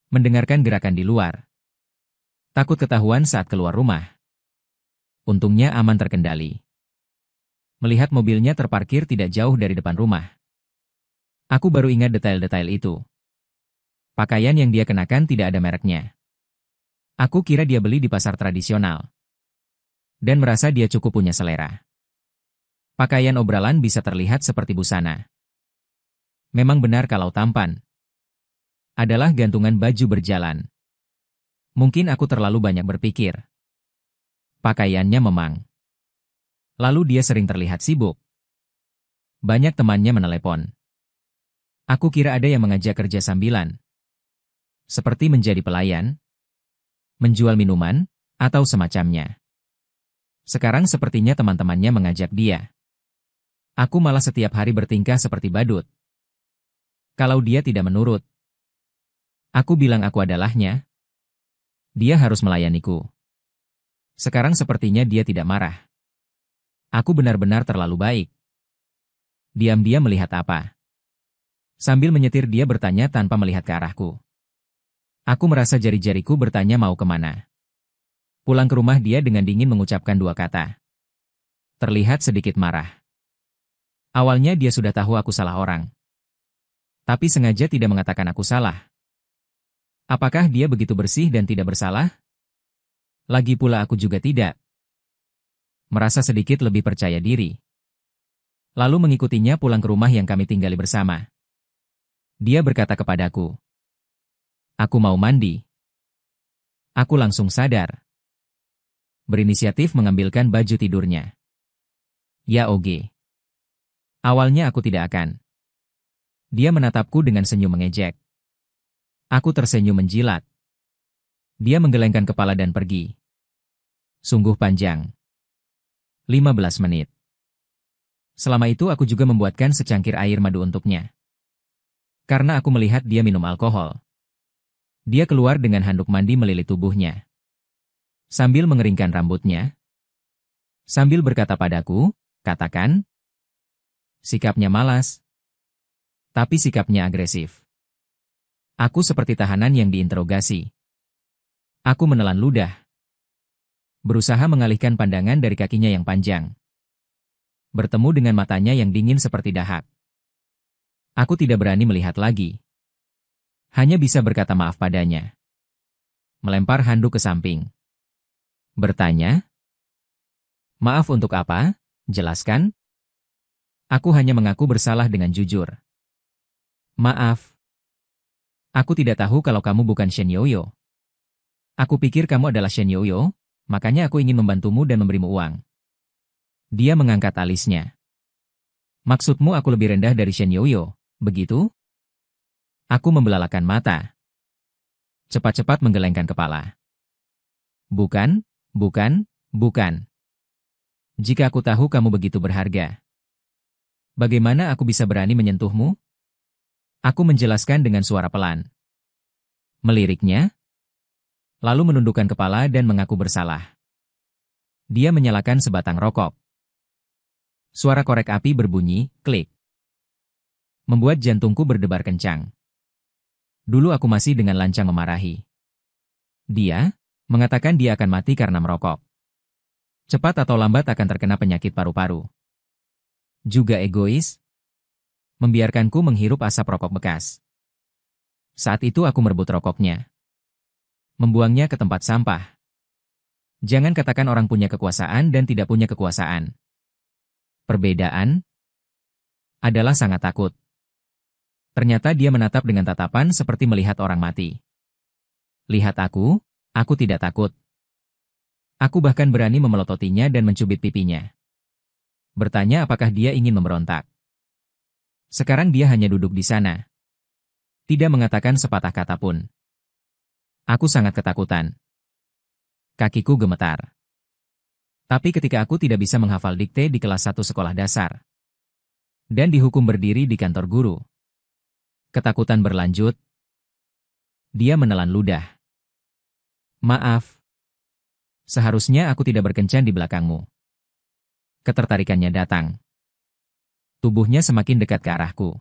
Mendengarkan gerakan di luar. Takut ketahuan saat keluar rumah. Untungnya aman terkendali. Melihat mobilnya terparkir tidak jauh dari depan rumah. Aku baru ingat detail-detail itu. Pakaian yang dia kenakan tidak ada mereknya. Aku kira dia beli di pasar tradisional. Dan merasa dia cukup punya selera. Pakaian obralan bisa terlihat seperti busana. Memang benar kalau tampan. Adalah gantungan baju berjalan. Mungkin aku terlalu banyak berpikir. Pakaiannya memang. Lalu dia sering terlihat sibuk. Banyak temannya menelepon. Aku kira ada yang mengajak kerja sambilan. Seperti menjadi pelayan, menjual minuman, atau semacamnya. Sekarang sepertinya teman-temannya mengajak dia. Aku malah setiap hari bertingkah seperti badut. Kalau dia tidak menurut, aku bilang aku adalahnya. Dia harus melayaniku. Sekarang sepertinya dia tidak marah. Aku benar-benar terlalu baik. Diam-diam melihat apa? Sambil menyetir dia bertanya tanpa melihat ke arahku. Aku merasa jari-jariku bertanya mau kemana. Pulang ke rumah dia dengan dingin mengucapkan dua kata. Terlihat sedikit marah. Awalnya dia sudah tahu aku salah orang. Tapi sengaja tidak mengatakan aku salah. Apakah dia begitu bersih dan tidak bersalah? Lagi pula aku juga tidak. Merasa sedikit lebih percaya diri. Lalu mengikutinya pulang ke rumah yang kami tinggali bersama. Dia berkata kepadaku, "Aku mau mandi." Aku langsung sadar. Berinisiatif mengambilkan baju tidurnya. Ya oge. Awalnya aku tidak akan. Dia menatapku dengan senyum mengejek. Aku tersenyum menjilat. Dia menggelengkan kepala dan pergi. Sungguh panjang. 15 menit. Selama itu aku juga membuatkan secangkir air madu untuknya. Karena aku melihat dia minum alkohol. Dia keluar dengan handuk mandi melilit tubuhnya. Sambil mengeringkan rambutnya. Sambil berkata padaku, "Katakan." Sikapnya malas. Tapi sikapnya agresif. Aku seperti tahanan yang diinterogasi. Aku menelan ludah. Berusaha mengalihkan pandangan dari kakinya yang panjang. Bertemu dengan matanya yang dingin seperti dahak. Aku tidak berani melihat lagi. Hanya bisa berkata maaf padanya. Melempar handuk ke samping. Bertanya, "Maaf untuk apa? Jelaskan." Aku hanya mengaku bersalah dengan jujur. "Maaf. Aku tidak tahu kalau kamu bukan Shen Yoyo. Aku pikir kamu adalah Shen Yoyo, makanya aku ingin membantumu dan memberimu uang." Dia mengangkat alisnya. "Maksudmu aku lebih rendah dari Shen Yoyo, begitu?" Aku membelalakan mata. Cepat-cepat menggelengkan kepala. "Bukan, bukan, bukan. Jika aku tahu kamu begitu berharga, bagaimana aku bisa berani menyentuhmu?" Aku menjelaskan dengan suara pelan. Meliriknya, lalu menundukkan kepala dan mengaku bersalah. Dia menyalakan sebatang rokok. Suara korek api berbunyi, klik. Membuat jantungku berdebar kencang. Dulu aku masih dengan lancang memarahi. Dia mengatakan dia akan mati karena merokok. Cepat atau lambat akan terkena penyakit paru-paru. Juga egois, membiarkanku menghirup asap rokok bekas. Saat itu aku merebut rokoknya. Membuangnya ke tempat sampah. Jangan katakan orang punya kekuasaan dan tidak punya kekuasaan. Perbedaan adalah sangat takut. Ternyata dia menatap dengan tatapan seperti melihat orang mati. Lihat aku tidak takut. Aku bahkan berani memelototinya dan mencubit pipinya. Bertanya apakah dia ingin memberontak. Sekarang dia hanya duduk di sana. Tidak mengatakan sepatah kata pun. Aku sangat ketakutan. Kakiku gemetar. Tapi ketika aku tidak bisa menghafal dikte di kelas 1 sekolah dasar. Dan dihukum berdiri di kantor guru. Ketakutan berlanjut. Dia menelan ludah. "Maaf. Seharusnya aku tidak berkencan di belakangmu." Ketertarikannya datang. Tubuhnya semakin dekat ke arahku.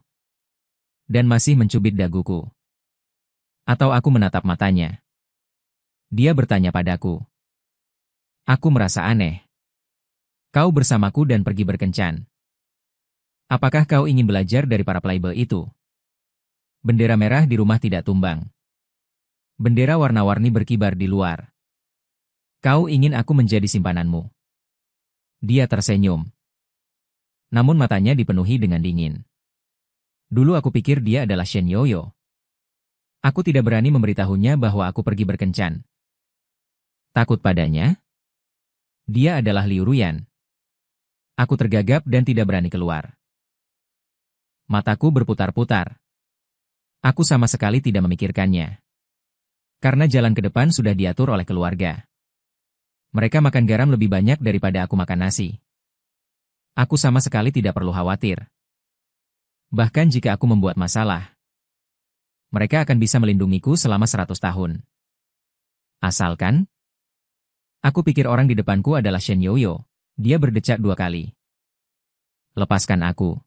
Dan masih mencubit daguku. Atau aku menatap matanya. Dia bertanya padaku. Aku merasa aneh. "Kau bersamaku dan pergi berkencan. Apakah kau ingin belajar dari para playboy itu?" Bendera merah di rumah tidak tumbang. Bendera warna-warni berkibar di luar. "Kau ingin aku menjadi simpananmu?" Dia tersenyum. Namun matanya dipenuhi dengan dingin. Dulu aku pikir dia adalah Shen Yoyo. Aku tidak berani memberitahunya bahwa aku pergi berkencan. Takut padanya? Dia adalah Liu Ruyan. Aku tergagap dan tidak berani keluar. Mataku berputar-putar. Aku sama sekali tidak memikirkannya. Karena jalan ke depan sudah diatur oleh keluarga. Mereka makan garam lebih banyak daripada aku makan nasi. Aku sama sekali tidak perlu khawatir. Bahkan jika aku membuat masalah, mereka akan bisa melindungiku selama 100 tahun. Asalkan, aku pikir orang di depanku adalah Shen Yoyo, Dia berdecak 2 kali. Lepaskan aku.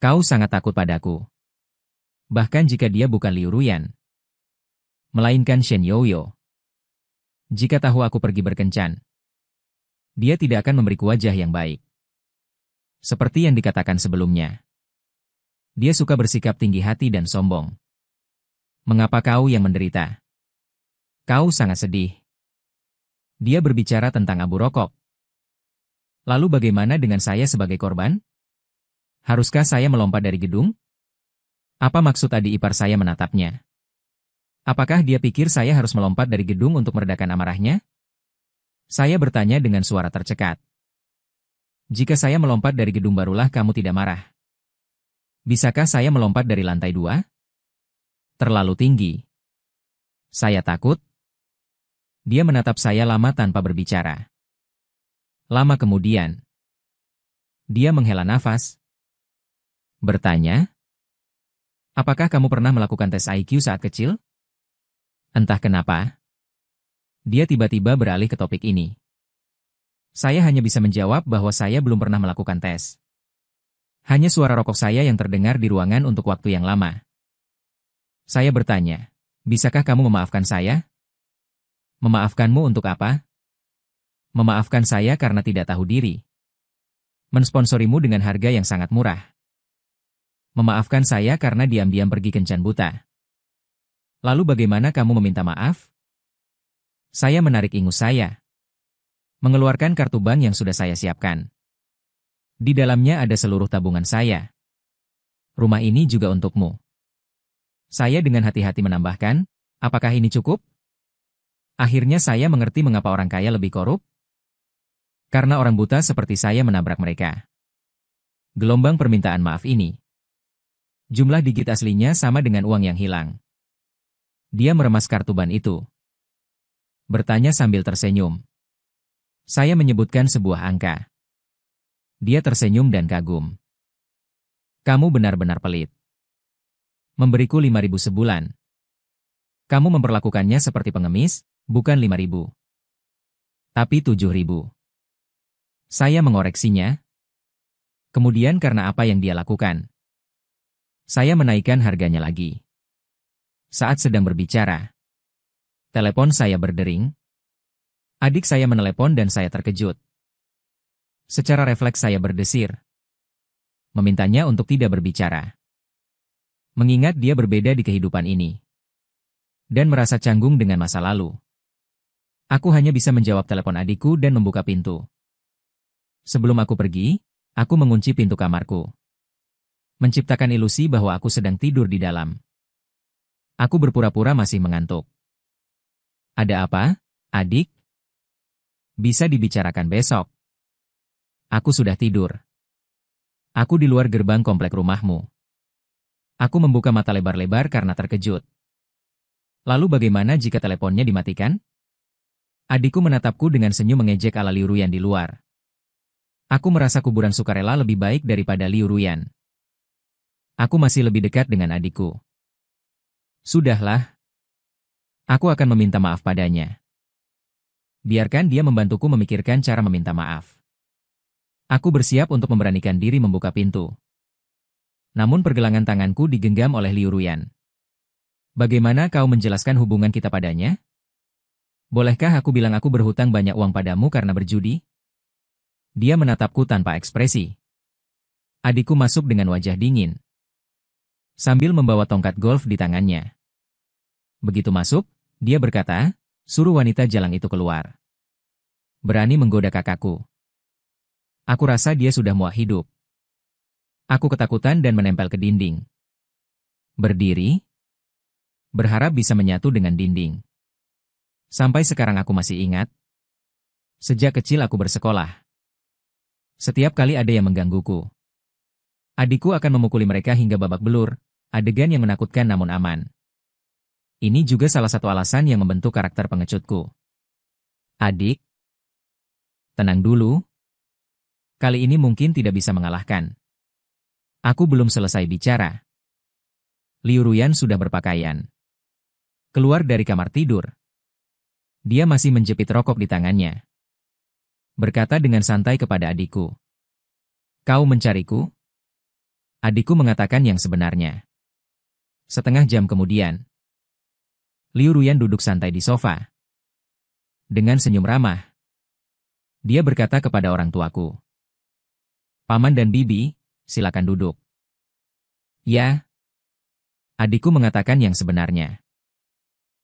Kau sangat takut padaku. Bahkan jika dia bukan Liu Ruyan, melainkan Shen Youyo. Jika tahu aku pergi berkencan, dia tidak akan memberiku wajah yang baik. Seperti yang dikatakan sebelumnya. Dia suka bersikap tinggi hati dan sombong. Mengapa kau yang menderita? Kau sangat sedih. Dia berbicara tentang abu rokok. Lalu bagaimana dengan saya sebagai korban? Haruskah saya melompat dari gedung? Apa maksud adik ipar saya menatapnya? Apakah dia pikir saya harus melompat dari gedung untuk meredakan amarahnya? Saya bertanya dengan suara tercekat. Jika saya melompat dari gedung barulah kamu tidak marah. Bisakah saya melompat dari lantai 2? Terlalu tinggi. Saya takut. Dia menatap saya lama tanpa berbicara. Lama kemudian, dia menghela nafas. Bertanya, apakah kamu pernah melakukan tes IQ saat kecil? Entah kenapa, dia tiba-tiba beralih ke topik ini. Saya hanya bisa menjawab bahwa saya belum pernah melakukan tes. Hanya suara rokok saya yang terdengar di ruangan untuk waktu yang lama. Saya bertanya, bisakah kamu memaafkan saya? Memaafkanmu untuk apa? Memaafkan saya karena tidak tahu diri. Mensponsorimu dengan harga yang sangat murah. Memaafkan saya karena diam-diam pergi kencan buta. Lalu bagaimana kamu meminta maaf? Saya menarik ingus saya. Mengeluarkan kartu bank yang sudah saya siapkan. Di dalamnya ada seluruh tabungan saya. Rumah ini juga untukmu. Saya dengan hati-hati menambahkan, apakah ini cukup? Akhirnya saya mengerti mengapa orang kaya lebih korup. Karena orang buta seperti saya menabrak mereka. Gelombang permintaan maaf ini. Jumlah digit aslinya sama dengan uang yang hilang. Dia meremas kartu ban itu. Bertanya sambil tersenyum. Saya menyebutkan sebuah angka. Dia tersenyum dan kagum. Kamu benar-benar pelit. Memberiku 5.000 sebulan. Kamu memperlakukannya seperti pengemis, bukan 5.000. Tapi 7.000. Saya mengoreksinya. Kemudian karena apa yang dia lakukan, saya menaikkan harganya lagi. Saat sedang berbicara, telepon saya berdering. Adik saya menelepon dan saya terkejut. Secara refleks saya berdesir. Memintanya untuk tidak berbicara. Mengingat dia berbeda di kehidupan ini. Dan merasa canggung dengan masa lalu. Aku hanya bisa menjawab telepon adikku dan membuka pintu. Sebelum aku pergi, aku mengunci pintu kamarku. Menciptakan ilusi bahwa aku sedang tidur di dalam. Aku berpura-pura masih mengantuk. Ada apa, adik? Bisa dibicarakan besok. Aku sudah tidur. Aku di luar gerbang komplek rumahmu. Aku membuka mata lebar-lebar karena terkejut. Lalu bagaimana jika teleponnya dimatikan? Adikku menatapku dengan senyum mengejek ala Liu Ruyan di luar. Aku merasa kuburan sukarela lebih baik daripada Liu Ruyan. Aku masih lebih dekat dengan adikku. Sudahlah. Aku akan meminta maaf padanya. Biarkan dia membantuku memikirkan cara meminta maaf. Aku bersiap untuk memberanikan diri membuka pintu. Namun pergelangan tanganku digenggam oleh Liu Ruyan. Bagaimana kau menjelaskan hubungan kita padanya? Bolehkah aku bilang aku berhutang banyak uang padamu karena berjudi? Dia menatapku tanpa ekspresi. Adikku masuk dengan wajah dingin. Sambil membawa tongkat golf di tangannya. Begitu masuk, dia berkata, suruh wanita jalang itu keluar. Berani menggoda kakakku. Aku rasa dia sudah muak hidup. Aku ketakutan dan menempel ke dinding. Berdiri. Berharap bisa menyatu dengan dinding. Sampai sekarang aku masih ingat. Sejak kecil aku bersekolah. Setiap kali ada yang menggangguku, adikku akan memukuli mereka hingga babak belur, adegan yang menakutkan namun aman. Ini juga salah satu alasan yang membentuk karakter pengecutku. Adik, tenang dulu. Kali ini mungkin tidak bisa mengalahkan. Aku belum selesai bicara. Liu Ruyan sudah berpakaian. Keluar dari kamar tidur. Dia masih menjepit rokok di tangannya. Berkata dengan santai kepada adikku. Kau mencariku? Adikku mengatakan yang sebenarnya. Setengah jam kemudian, Liu Ruyan duduk santai di sofa. Dengan senyum ramah, dia berkata kepada orang tuaku. Paman dan bibi, silakan duduk. Ya. Adikku mengatakan yang sebenarnya.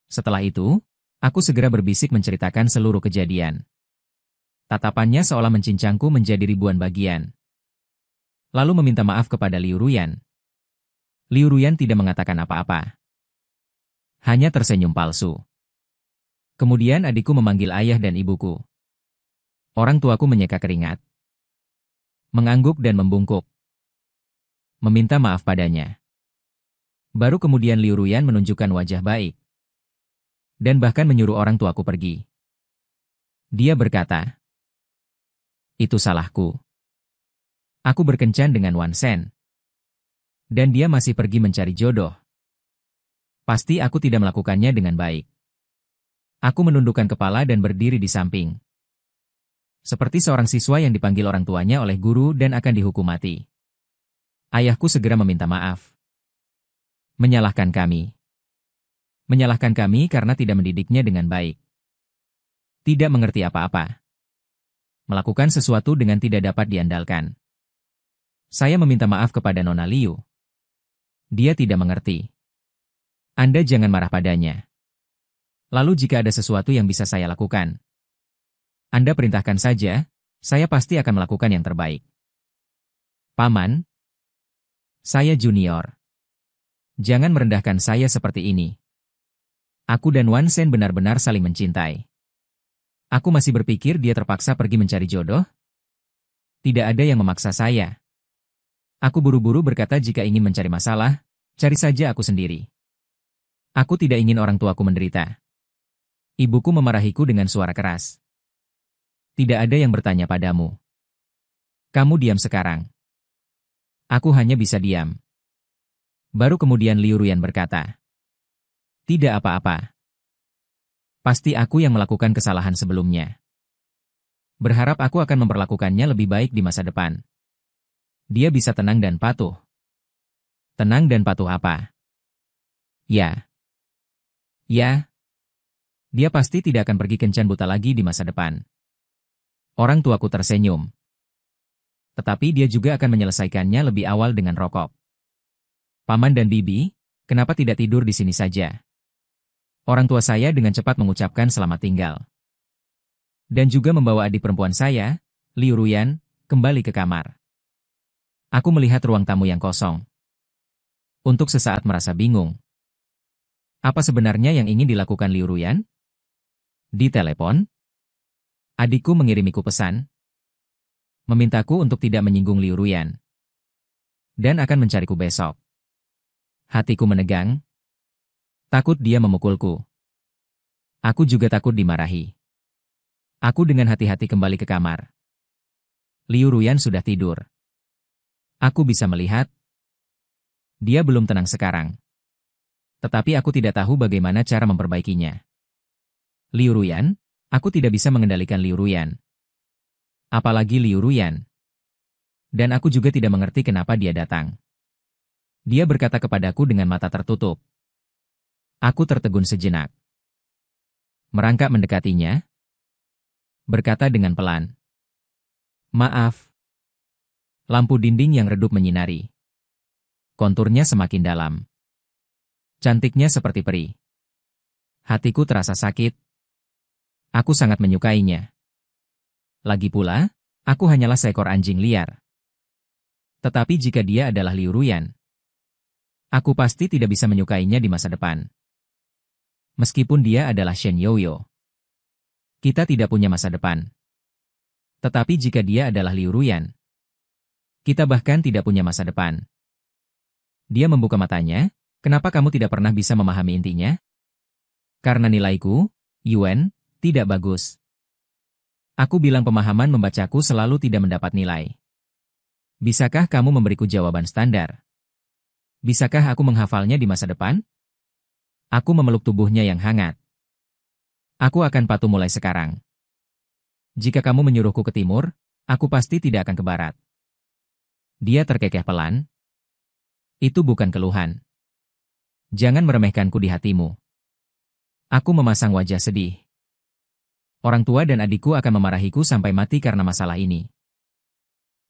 Setelah itu, aku segera berbisik menceritakan seluruh kejadian. Tatapannya seolah mencincangku menjadi ribuan bagian. Lalu meminta maaf kepada Liu Ruyan. Liu Ruyan tidak mengatakan apa-apa. Hanya tersenyum palsu. Kemudian adikku memanggil ayah dan ibuku. Orang tuaku menyeka keringat. Mengangguk dan membungkuk. Meminta maaf padanya. Baru kemudian Liu Ruyan menunjukkan wajah baik. Dan bahkan menyuruh orang tuaku pergi. Dia berkata, itu salahku. Aku berkencan dengan Wan Shen. Dan dia masih pergi mencari jodoh. Pasti aku tidak melakukannya dengan baik. Aku menundukkan kepala dan berdiri di samping. Seperti seorang siswa yang dipanggil orang tuanya oleh guru dan akan dihukum mati. Ayahku segera meminta maaf. Menyalahkan kami. Menyalahkan kami karena tidak mendidiknya dengan baik. Tidak mengerti apa-apa. Melakukan sesuatu dengan tidak dapat diandalkan. Saya meminta maaf kepada Nona Liu. Dia tidak mengerti. Anda jangan marah padanya. Lalu jika ada sesuatu yang bisa saya lakukan, Anda perintahkan saja, saya pasti akan melakukan yang terbaik. Paman, saya junior. Jangan merendahkan saya seperti ini. Aku dan Wan Shen benar-benar saling mencintai. Aku masih berpikir dia terpaksa pergi mencari jodoh? Tidak ada yang memaksa saya. Aku buru-buru berkata jika ingin mencari masalah, cari saja aku sendiri. Aku tidak ingin orang tuaku menderita. Ibuku memarahiku dengan suara keras. Tidak ada yang bertanya padamu. Kamu diam sekarang. Aku hanya bisa diam. Baru kemudian Liu Ruyan berkata. Tidak apa-apa. Pasti aku yang melakukan kesalahan sebelumnya. Berharap aku akan memperlakukannya lebih baik di masa depan. Dia bisa tenang dan patuh. Tenang dan patuh apa? Ya. Ya. Dia pasti tidak akan pergi kencan buta lagi di masa depan. Orang tuaku tersenyum. Tetapi dia juga akan menyelesaikannya lebih awal dengan rokok. Paman dan bibi, kenapa tidak tidur di sini saja? Orang tua saya dengan cepat mengucapkan selamat tinggal. Dan juga membawa adik perempuan saya, Liu Ruyan, kembali ke kamar. Aku melihat ruang tamu yang kosong. Untuk sesaat merasa bingung. Apa sebenarnya yang ingin dilakukan Liu Ruyan? Di telepon, adikku mengirimiku pesan. Memintaku untuk tidak menyinggung Liu Ruyan. Dan akan mencariku besok. Hatiku menegang. Takut dia memukulku. Aku juga takut dimarahi. Aku dengan hati-hati kembali ke kamar. Liu Ruyan sudah tidur. Aku bisa melihat. Dia belum tenang sekarang. Tetapi aku tidak tahu bagaimana cara memperbaikinya. Liu Ruyan, aku tidak bisa mengendalikan Liu Ruyan. Apalagi Liu Ruyan. Dan aku juga tidak mengerti kenapa dia datang. Dia berkata kepadaku dengan mata tertutup. Aku tertegun sejenak. Merangkak mendekatinya. Berkata dengan pelan. Maaf. Lampu dinding yang redup menyinari. Konturnya semakin dalam. Cantiknya seperti peri. Hatiku terasa sakit. Aku sangat menyukainya. Lagi pula, aku hanyalah seekor anjing liar. Tetapi jika dia adalah Liu Ruyan, aku pasti tidak bisa menyukainya di masa depan. Meskipun dia adalah Shen Youyo. Kita tidak punya masa depan. Tetapi jika dia adalah Liu Ruyan, kita bahkan tidak punya masa depan. Dia membuka matanya, kenapa kamu tidak pernah bisa memahami intinya? Karena nilaiku, Yuan, tidak bagus. Aku bilang pemahaman membacaku selalu tidak mendapat nilai. Bisakah kamu memberiku jawaban standar? Bisakah aku menghafalnya di masa depan? Aku memeluk tubuhnya yang hangat. Aku akan patuh mulai sekarang. Jika kamu menyuruhku ke timur, aku pasti tidak akan ke barat. Dia terkekeh pelan. Itu bukan keluhan. Jangan meremehkanku di hatimu. Aku memasang wajah sedih. Orang tua dan adikku akan memarahiku sampai mati karena masalah ini.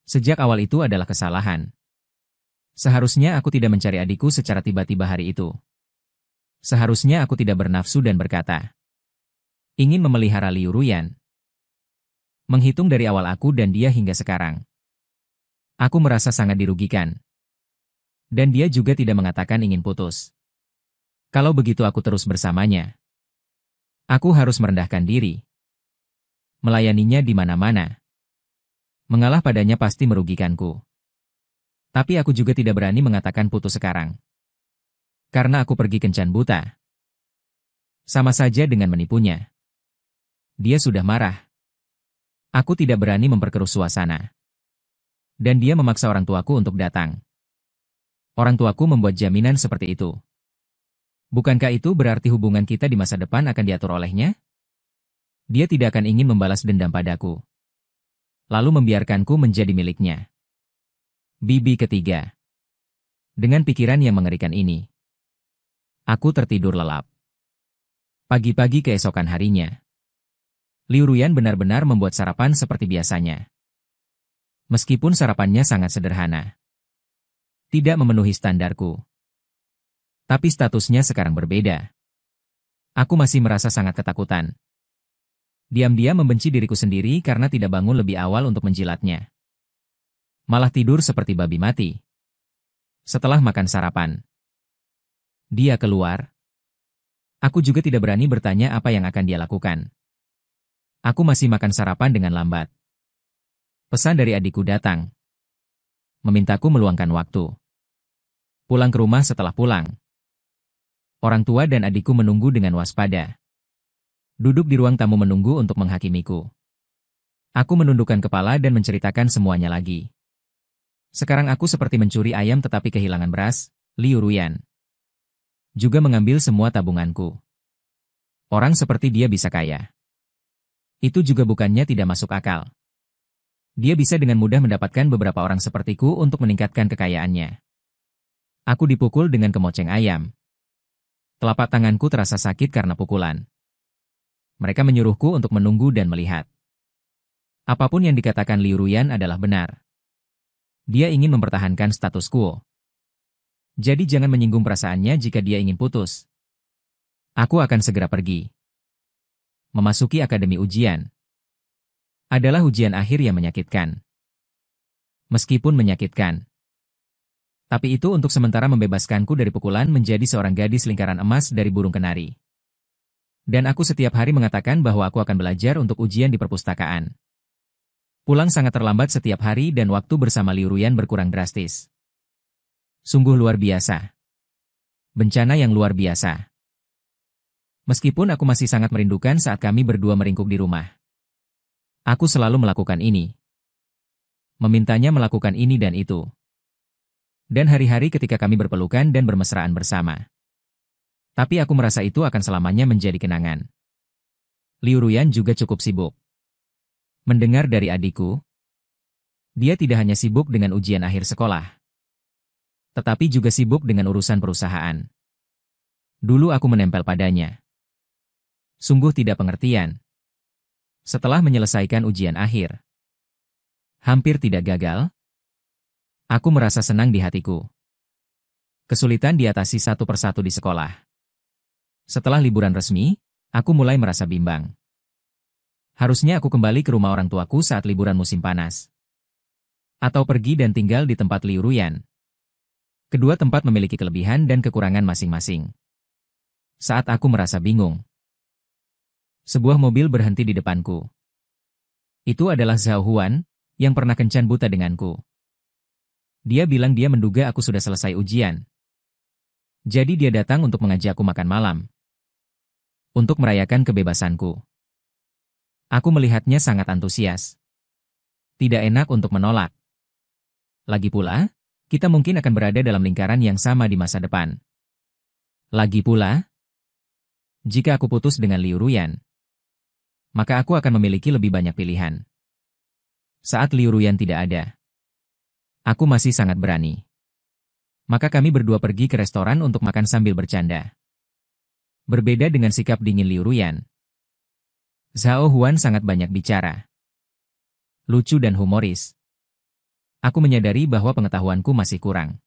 Sejak awal itu adalah kesalahan. Seharusnya aku tidak mencari adikku secara tiba-tiba hari itu. Seharusnya aku tidak bernafsu dan berkata, ingin memelihara Liu Ruyan. Menghitung dari awal aku dan dia hingga sekarang. Aku merasa sangat dirugikan. Dan dia juga tidak mengatakan ingin putus. Kalau begitu aku terus bersamanya. Aku harus merendahkan diri. Melayaninya di mana-mana. Mengalah padanya pasti merugikanku. Tapi aku juga tidak berani mengatakan putus sekarang. Karena aku pergi kencan buta. Sama saja dengan menipunya. Dia sudah marah. Aku tidak berani memperkeruh suasana. Dan dia memaksa orang tuaku untuk datang. Orang tuaku membuat jaminan seperti itu. Bukankah itu berarti hubungan kita di masa depan akan diatur olehnya? Dia tidak akan ingin membalas dendam padaku. Lalu membiarkanku menjadi miliknya. Bibi ketiga. Dengan pikiran yang mengerikan ini, aku tertidur lelap. Pagi-pagi keesokan harinya, Liu Ruyan benar-benar membuat sarapan seperti biasanya. Meskipun sarapannya sangat sederhana. Tidak memenuhi standarku. Tapi statusnya sekarang berbeda. Aku masih merasa sangat ketakutan. Diam-diam membenci diriku sendiri karena tidak bangun lebih awal untuk menjilatnya. Malah tidur seperti babi mati. Setelah makan sarapan, dia keluar. Aku juga tidak berani bertanya apa yang akan dia lakukan. Aku masih makan sarapan dengan lambat. Pesan dari adikku datang. Memintaku meluangkan waktu. Pulang ke rumah setelah pulang. Orang tua dan adikku menunggu dengan waspada. Duduk di ruang tamu menunggu untuk menghakimiku. Aku menundukkan kepala dan menceritakan semuanya lagi. Sekarang aku seperti mencuri ayam tetapi kehilangan beras, Liu Ruyan. Juga mengambil semua tabunganku. Orang seperti dia bisa kaya. Itu juga bukannya tidak masuk akal. Dia bisa dengan mudah mendapatkan beberapa orang sepertiku untuk meningkatkan kekayaannya. Aku dipukul dengan kemoceng ayam. Telapak tanganku terasa sakit karena pukulan. Mereka menyuruhku untuk menunggu dan melihat. Apapun yang dikatakan Liu Ruyan adalah benar. Dia ingin mempertahankan status quo. Jadi jangan menyinggung perasaannya jika dia ingin putus. Aku akan segera pergi. Memasuki akademi ujian. Adalah ujian akhir yang menyakitkan. Meskipun menyakitkan. Tapi itu untuk sementara membebaskanku dari pukulan menjadi seorang gadis lingkaran emas dari burung kenari. Dan aku setiap hari mengatakan bahwa aku akan belajar untuk ujian di perpustakaan. Pulang sangat terlambat setiap hari dan waktu bersama Liu Ruyan berkurang drastis. Sungguh luar biasa. Bencana yang luar biasa. Meskipun aku masih sangat merindukan saat kami berdua meringkuk di rumah. Aku selalu melakukan ini. Memintanya melakukan ini dan itu. Dan hari-hari ketika kami berpelukan dan bermesraan bersama. Tapi aku merasa itu akan selamanya menjadi kenangan. Liu Ruyan juga cukup sibuk. Mendengar dari adikku, dia tidak hanya sibuk dengan ujian akhir sekolah, tetapi juga sibuk dengan urusan perusahaan. Dulu aku menempel padanya. Sungguh tidak pengertian. Setelah menyelesaikan ujian akhir, hampir tidak gagal, aku merasa senang di hatiku. Kesulitan diatasi satu persatu di sekolah. Setelah liburan resmi, aku mulai merasa bimbang. Harusnya aku kembali ke rumah orang tuaku saat liburan musim panas. Atau pergi dan tinggal di tempat Liu Ruyan. Kedua tempat memiliki kelebihan dan kekurangan masing-masing. Saat aku merasa bingung, sebuah mobil berhenti di depanku. Itu adalah Zhao Huan, yang pernah kencan buta denganku. Dia bilang dia menduga aku sudah selesai ujian. Jadi dia datang untuk mengajakku makan malam. Untuk merayakan kebebasanku. Aku melihatnya sangat antusias. Tidak enak untuk menolak. Lagi pula, kita mungkin akan berada dalam lingkaran yang sama di masa depan. Lagi pula, jika aku putus dengan Liu Ruyan, maka aku akan memiliki lebih banyak pilihan. Saat Liu Ruyan tidak ada, aku masih sangat berani. Maka kami berdua pergi ke restoran untuk makan sambil bercanda. Berbeda dengan sikap dingin Liu Ruyan, Zhao Huan sangat banyak bicara. Lucu dan humoris. Aku menyadari bahwa pengetahuanku masih kurang.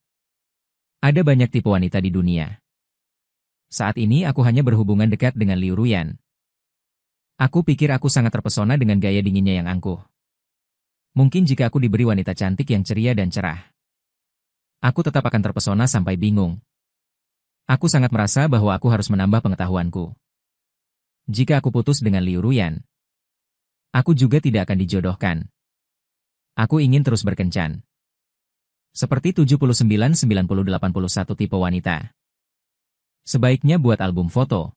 Ada banyak tipe wanita di dunia. Saat ini aku hanya berhubungan dekat dengan Liu Ruyan. Aku pikir aku sangat terpesona dengan gaya dinginnya yang angkuh. Mungkin jika aku diberi wanita cantik yang ceria dan cerah, aku tetap akan terpesona sampai bingung. Aku sangat merasa bahwa aku harus menambah pengetahuanku. Jika aku putus dengan Liu Ruyan, aku juga tidak akan dijodohkan. Aku ingin terus berkencan. Seperti 79, 90, 81 tipe wanita. Sebaiknya buat album foto.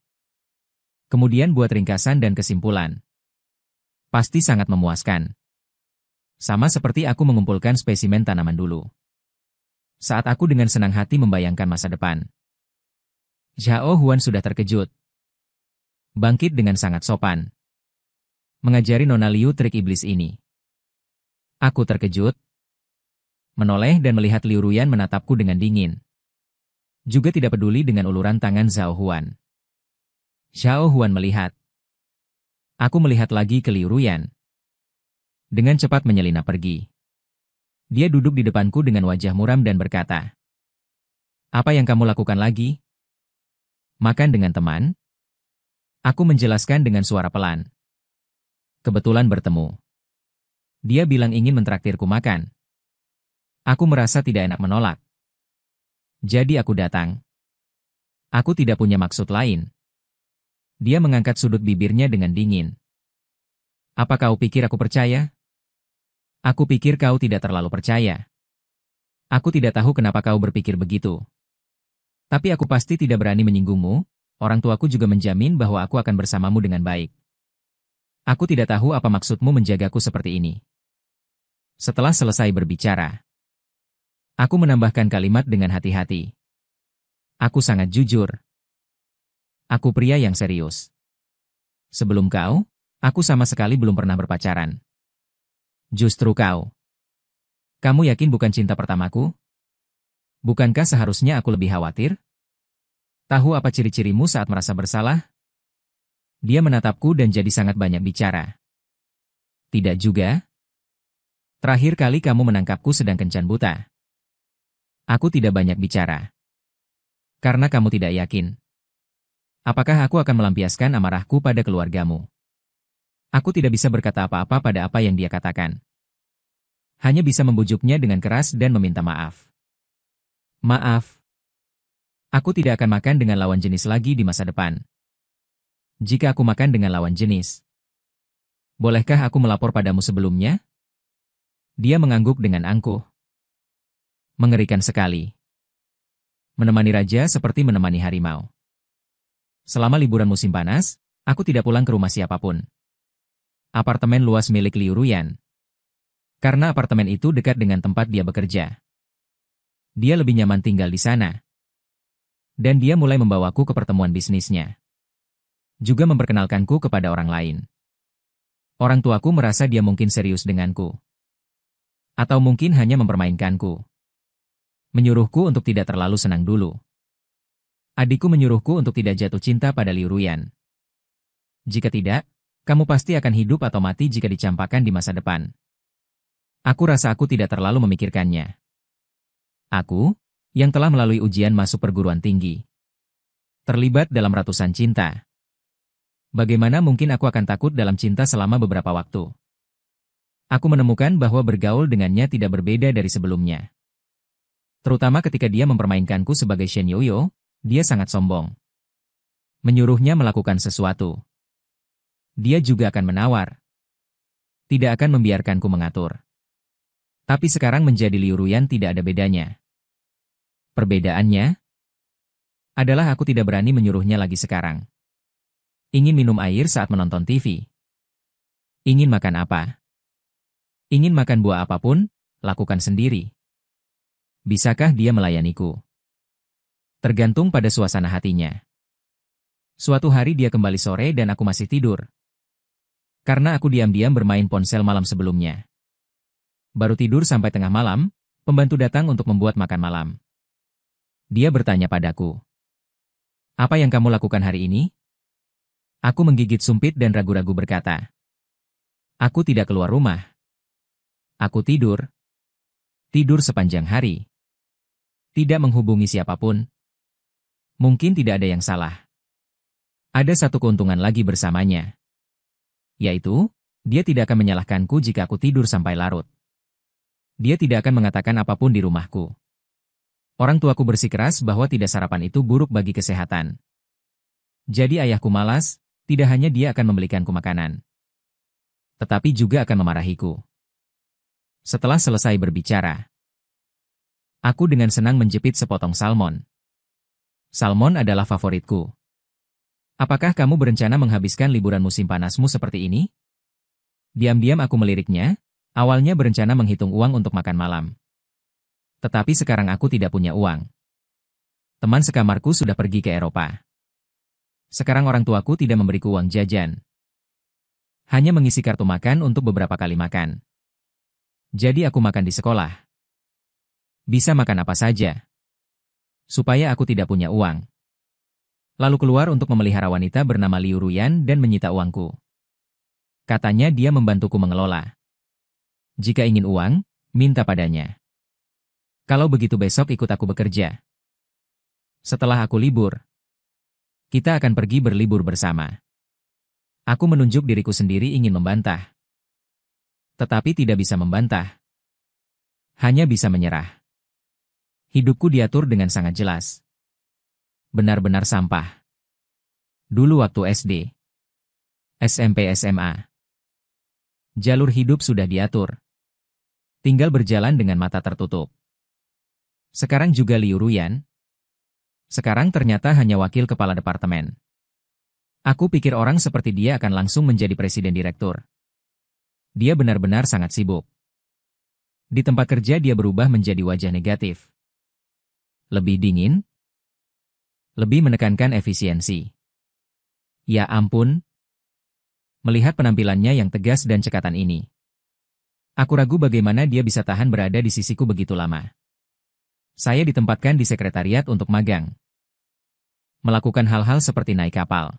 Kemudian buat ringkasan dan kesimpulan. Pasti sangat memuaskan. Sama seperti aku mengumpulkan spesimen tanaman dulu. Saat aku dengan senang hati membayangkan masa depan. Zhao Huan sudah terkejut. Bangkit dengan sangat sopan. Mengajari Nona Liu trik iblis ini. Aku terkejut. Menoleh dan melihat Liu Ruyan menatapku dengan dingin. Juga tidak peduli dengan uluran tangan Zhao Huan. Zhao Huan melihat. Aku melihat lagi ke Liu Ruyan. Dengan cepat menyelinap pergi. Dia duduk di depanku dengan wajah muram dan berkata, "Apa yang kamu lakukan lagi? Makan dengan teman?" Aku menjelaskan dengan suara pelan. Kebetulan bertemu. Dia bilang ingin mentraktirku makan. Aku merasa tidak enak menolak. Jadi aku datang. Aku tidak punya maksud lain. Dia mengangkat sudut bibirnya dengan dingin. Apa kau pikir aku percaya? Aku pikir kau tidak terlalu percaya. Aku tidak tahu kenapa kau berpikir begitu. Tapi aku pasti tidak berani menyinggungmu, orang tuaku juga menjamin bahwa aku akan bersamamu dengan baik. Aku tidak tahu apa maksudmu menjagaku seperti ini. Setelah selesai berbicara, aku menambahkan kalimat dengan hati-hati. Aku sangat jujur. Aku pria yang serius. Sebelum kau, aku sama sekali belum pernah berpacaran. Justru kau. Kamu yakin bukan cinta pertamaku? Bukankah seharusnya aku lebih khawatir? Tahu apa ciri-cirimu saat merasa bersalah? Dia menatapku dan jadi sangat banyak bicara. Tidak juga. Terakhir kali kamu menangkapku sedang kencan buta. Aku tidak banyak bicara. Karena kamu tidak yakin. Apakah aku akan melampiaskan amarahku pada keluargamu? Aku tidak bisa berkata apa-apa pada apa yang dia katakan. Hanya bisa membujuknya dengan keras dan meminta maaf. Maaf. Aku tidak akan makan dengan lawan jenis lagi di masa depan. Jika aku makan dengan lawan jenis, bolehkah aku melapor padamu sebelumnya? Dia mengangguk dengan angkuh. Mengerikan sekali. Menemani raja seperti menemani harimau. Selama liburan musim panas, aku tidak pulang ke rumah siapapun. Apartemen luas milik Liu Ruyan. Karena apartemen itu dekat dengan tempat dia bekerja. Dia lebih nyaman tinggal di sana. Dan dia mulai membawaku ke pertemuan bisnisnya. Juga memperkenalkanku kepada orang lain. Orang tuaku merasa dia mungkin serius denganku. Atau mungkin hanya mempermainkanku. Menyuruhku untuk tidak terlalu senang dulu. Adikku menyuruhku untuk tidak jatuh cinta pada Liu Ruyan. Jika tidak, kamu pasti akan hidup atau mati jika dicampakkan di masa depan. Aku rasa aku tidak terlalu memikirkannya. Aku, yang telah melalui ujian masuk perguruan tinggi. Terlibat dalam ratusan cinta. Bagaimana mungkin aku akan takut dalam cinta selama beberapa waktu? Aku menemukan bahwa bergaul dengannya tidak berbeda dari sebelumnya. Terutama ketika dia mempermainkanku sebagai Shen Yoyo, dia sangat sombong. Menyuruhnya melakukan sesuatu. Dia juga akan menawar. Tidak akan membiarkanku mengatur. Tapi sekarang menjadi Liu Ruyan tidak ada bedanya. Perbedaannya adalah aku tidak berani menyuruhnya lagi sekarang. Ingin minum air saat menonton TV. Ingin makan apa? Ingin makan buah apapun, lakukan sendiri. Bisakah dia melayaniku? Tergantung pada suasana hatinya. Suatu hari dia kembali sore dan aku masih tidur. Karena aku diam-diam bermain ponsel malam sebelumnya. Baru tidur sampai tengah malam, pembantu datang untuk membuat makan malam. Dia bertanya padaku, "Apa yang kamu lakukan hari ini?" Aku menggigit sumpit dan ragu-ragu berkata, "Aku tidak keluar rumah. Aku tidur. Tidur sepanjang hari. Tidak menghubungi siapapun. Mungkin tidak ada yang salah. Ada satu keuntungan lagi bersamanya. Yaitu, dia tidak akan menyalahkanku jika aku tidur sampai larut. Dia tidak akan mengatakan apapun di rumahku. Orang tuaku bersikeras bahwa tidak sarapan itu buruk bagi kesehatan. Jadi ayahku malas, tidak hanya dia akan membelikanku makanan, tetapi juga akan memarahiku." Setelah selesai berbicara, aku dengan senang menjepit sepotong salmon. Salmon adalah favoritku. "Apakah kamu berencana menghabiskan liburan musim panasmu seperti ini?" Diam-diam aku meliriknya, awalnya berencana menghitung uang untuk makan malam. Tetapi sekarang aku tidak punya uang. Teman sekamarku sudah pergi ke Eropa. Sekarang orang tuaku tidak memberiku uang jajan. Hanya mengisi kartu makan untuk beberapa kali makan. Jadi aku makan di sekolah. Bisa makan apa saja. Supaya aku tidak punya uang. Lalu keluar untuk memelihara wanita bernama Liu Ruyan dan menyita uangku. Katanya dia membantuku mengelola. Jika ingin uang, minta padanya. Kalau begitu besok ikut aku bekerja. Setelah aku libur, kita akan pergi berlibur bersama. Aku menunjuk diriku sendiri ingin membantah. Tetapi tidak bisa membantah. Hanya bisa menyerah. Hidupku diatur dengan sangat jelas. Benar-benar sampah. Dulu waktu SD, SMP, SMA. Jalur hidup sudah diatur. Tinggal berjalan dengan mata tertutup. Sekarang juga Liu Ruyan. Sekarang ternyata hanya wakil kepala departemen. Aku pikir orang seperti dia akan langsung menjadi presiden direktur. Dia benar-benar sangat sibuk. Di tempat kerja dia berubah menjadi wajah negatif. Lebih dingin. Lebih menekankan efisiensi. Ya ampun. Melihat penampilannya yang tegas dan cekatan ini, aku ragu bagaimana dia bisa tahan berada di sisiku begitu lama. Saya ditempatkan di sekretariat untuk magang. Melakukan hal-hal seperti naik kapal.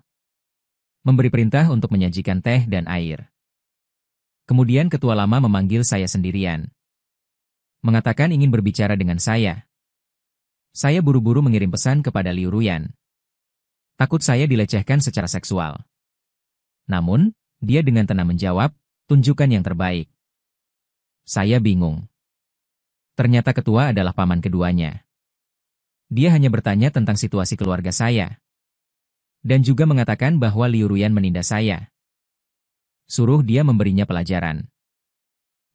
Memberi perintah untuk menyajikan teh dan air. Kemudian ketua lama memanggil saya sendirian. Mengatakan ingin berbicara dengan saya. Saya buru-buru mengirim pesan kepada Liu Ruyan. Takut saya dilecehkan secara seksual. Namun, dia dengan tenang menjawab, "Tunjukkan yang terbaik." Saya bingung. Ternyata ketua adalah paman keduanya. Dia hanya bertanya tentang situasi keluarga saya. Dan juga mengatakan bahwa Liu Ruyan menindas saya. Suruh dia memberinya pelajaran.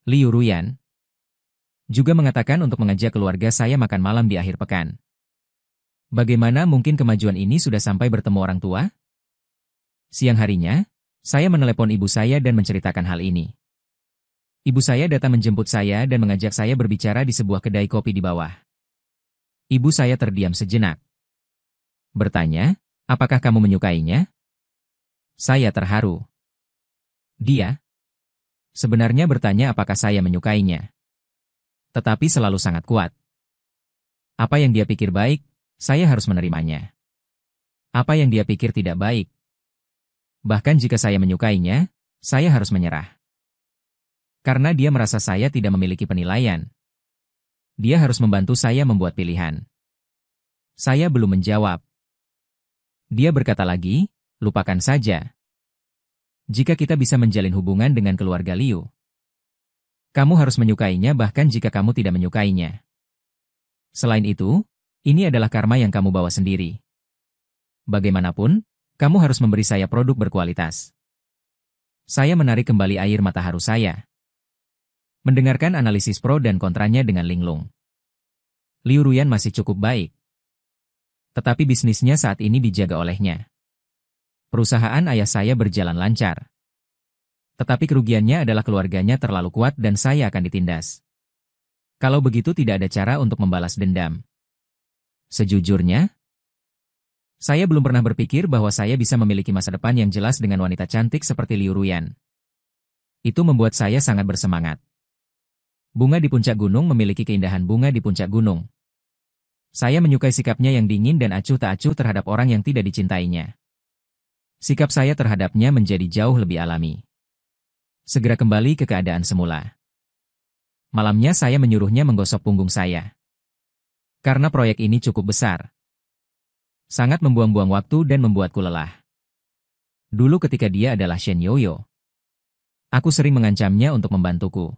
Liu Ruyan juga mengatakan untuk mengajak keluarga saya makan malam di akhir pekan. Bagaimana mungkin kemajuan ini sudah sampai bertemu orang tua? Siang harinya, saya menelepon ibu saya dan menceritakan hal ini. Ibu saya datang menjemput saya dan mengajak saya berbicara di sebuah kedai kopi di bawah. Ibu saya terdiam sejenak. Bertanya, "Apakah kamu menyukainya?" Saya terharu. Dia sebenarnya bertanya apakah saya menyukainya. Tetapi selalu sangat kuat. Apa yang dia pikir baik, saya harus menerimanya. Apa yang dia pikir tidak baik, bahkan jika saya menyukainya, saya harus menyerah. Karena dia merasa saya tidak memiliki penilaian. Dia harus membantu saya membuat pilihan. Saya belum menjawab. Dia berkata lagi, "Lupakan saja. Jika kita bisa menjalin hubungan dengan keluarga Liu, kamu harus menyukainya bahkan jika kamu tidak menyukainya. Selain itu, ini adalah karma yang kamu bawa sendiri. Bagaimanapun, kamu harus memberi saya produk berkualitas." Saya menarik kembali air mata haru saya. Mendengarkan analisis pro dan kontranya dengan linglung. Liu Ruyan masih cukup baik. Tetapi bisnisnya saat ini dijaga olehnya. Perusahaan ayah saya berjalan lancar. Tetapi kerugiannya adalah keluarganya terlalu kuat dan saya akan ditindas. Kalau begitu tidak ada cara untuk membalas dendam. Sejujurnya, saya belum pernah berpikir bahwa saya bisa memiliki masa depan yang jelas dengan wanita cantik seperti Liu Ruyan. Itu membuat saya sangat bersemangat. Bunga di puncak gunung memiliki keindahan bunga di puncak gunung. Saya menyukai sikapnya yang dingin dan acuh tak acuh terhadap orang yang tidak dicintainya. Sikap saya terhadapnya menjadi jauh lebih alami. Segera kembali ke keadaan semula. Malamnya saya menyuruhnya menggosok punggung saya. Karena proyek ini cukup besar. Sangat membuang-buang waktu dan membuatku lelah. Dulu ketika dia adalah Shen Yoyo, aku sering mengancamnya untuk membantuku.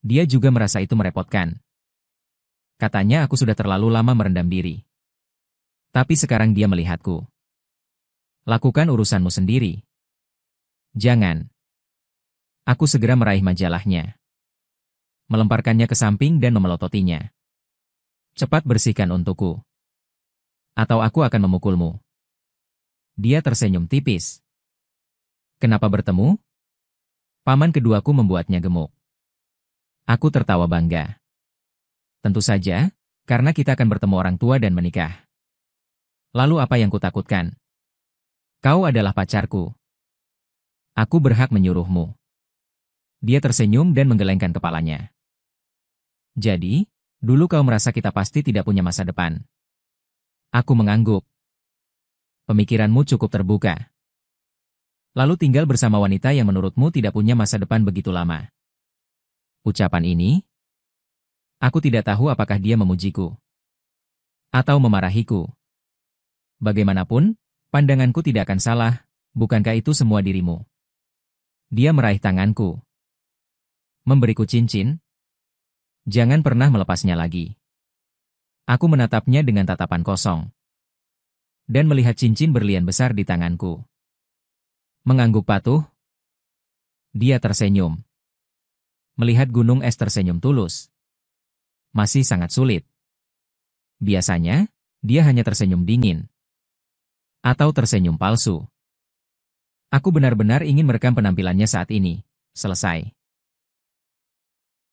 Dia juga merasa itu merepotkan. Katanya aku sudah terlalu lama merendam diri. Tapi sekarang dia melihatku. Lakukan urusanmu sendiri. Jangan. Aku segera meraih majalahnya. Melemparkannya ke samping dan memelototinya. Cepat bersihkan untukku. Atau aku akan memukulmu. Dia tersenyum tipis. Kenapa bertemu? Paman keduaku membuatnya gemuk. Aku tertawa bangga. Tentu saja, karena kita akan bertemu orang tua dan menikah. Lalu apa yang kutakutkan? Kau adalah pacarku. Aku berhak menyuruhmu. Dia tersenyum dan menggelengkan kepalanya. Jadi, dulu kau merasa kita pasti tidak punya masa depan. Aku mengangguk. Pemikiranmu cukup terbuka. Lalu tinggal bersama wanita yang menurutmu tidak punya masa depan begitu lama. Ucapan ini, aku tidak tahu apakah dia memujiku atau memarahiku. Bagaimanapun, pandanganku tidak akan salah, bukankah itu semua dirimu? Dia meraih tanganku. Memberiku cincin. Jangan pernah melepasnya lagi. Aku menatapnya dengan tatapan kosong. Dan melihat cincin berlian besar di tanganku. Mengangguk patuh. Dia tersenyum. Melihat gunung es tersenyum tulus. Masih sangat sulit. Biasanya, dia hanya tersenyum dingin. Atau tersenyum palsu. Aku benar-benar ingin merekam penampilannya saat ini. Selesai.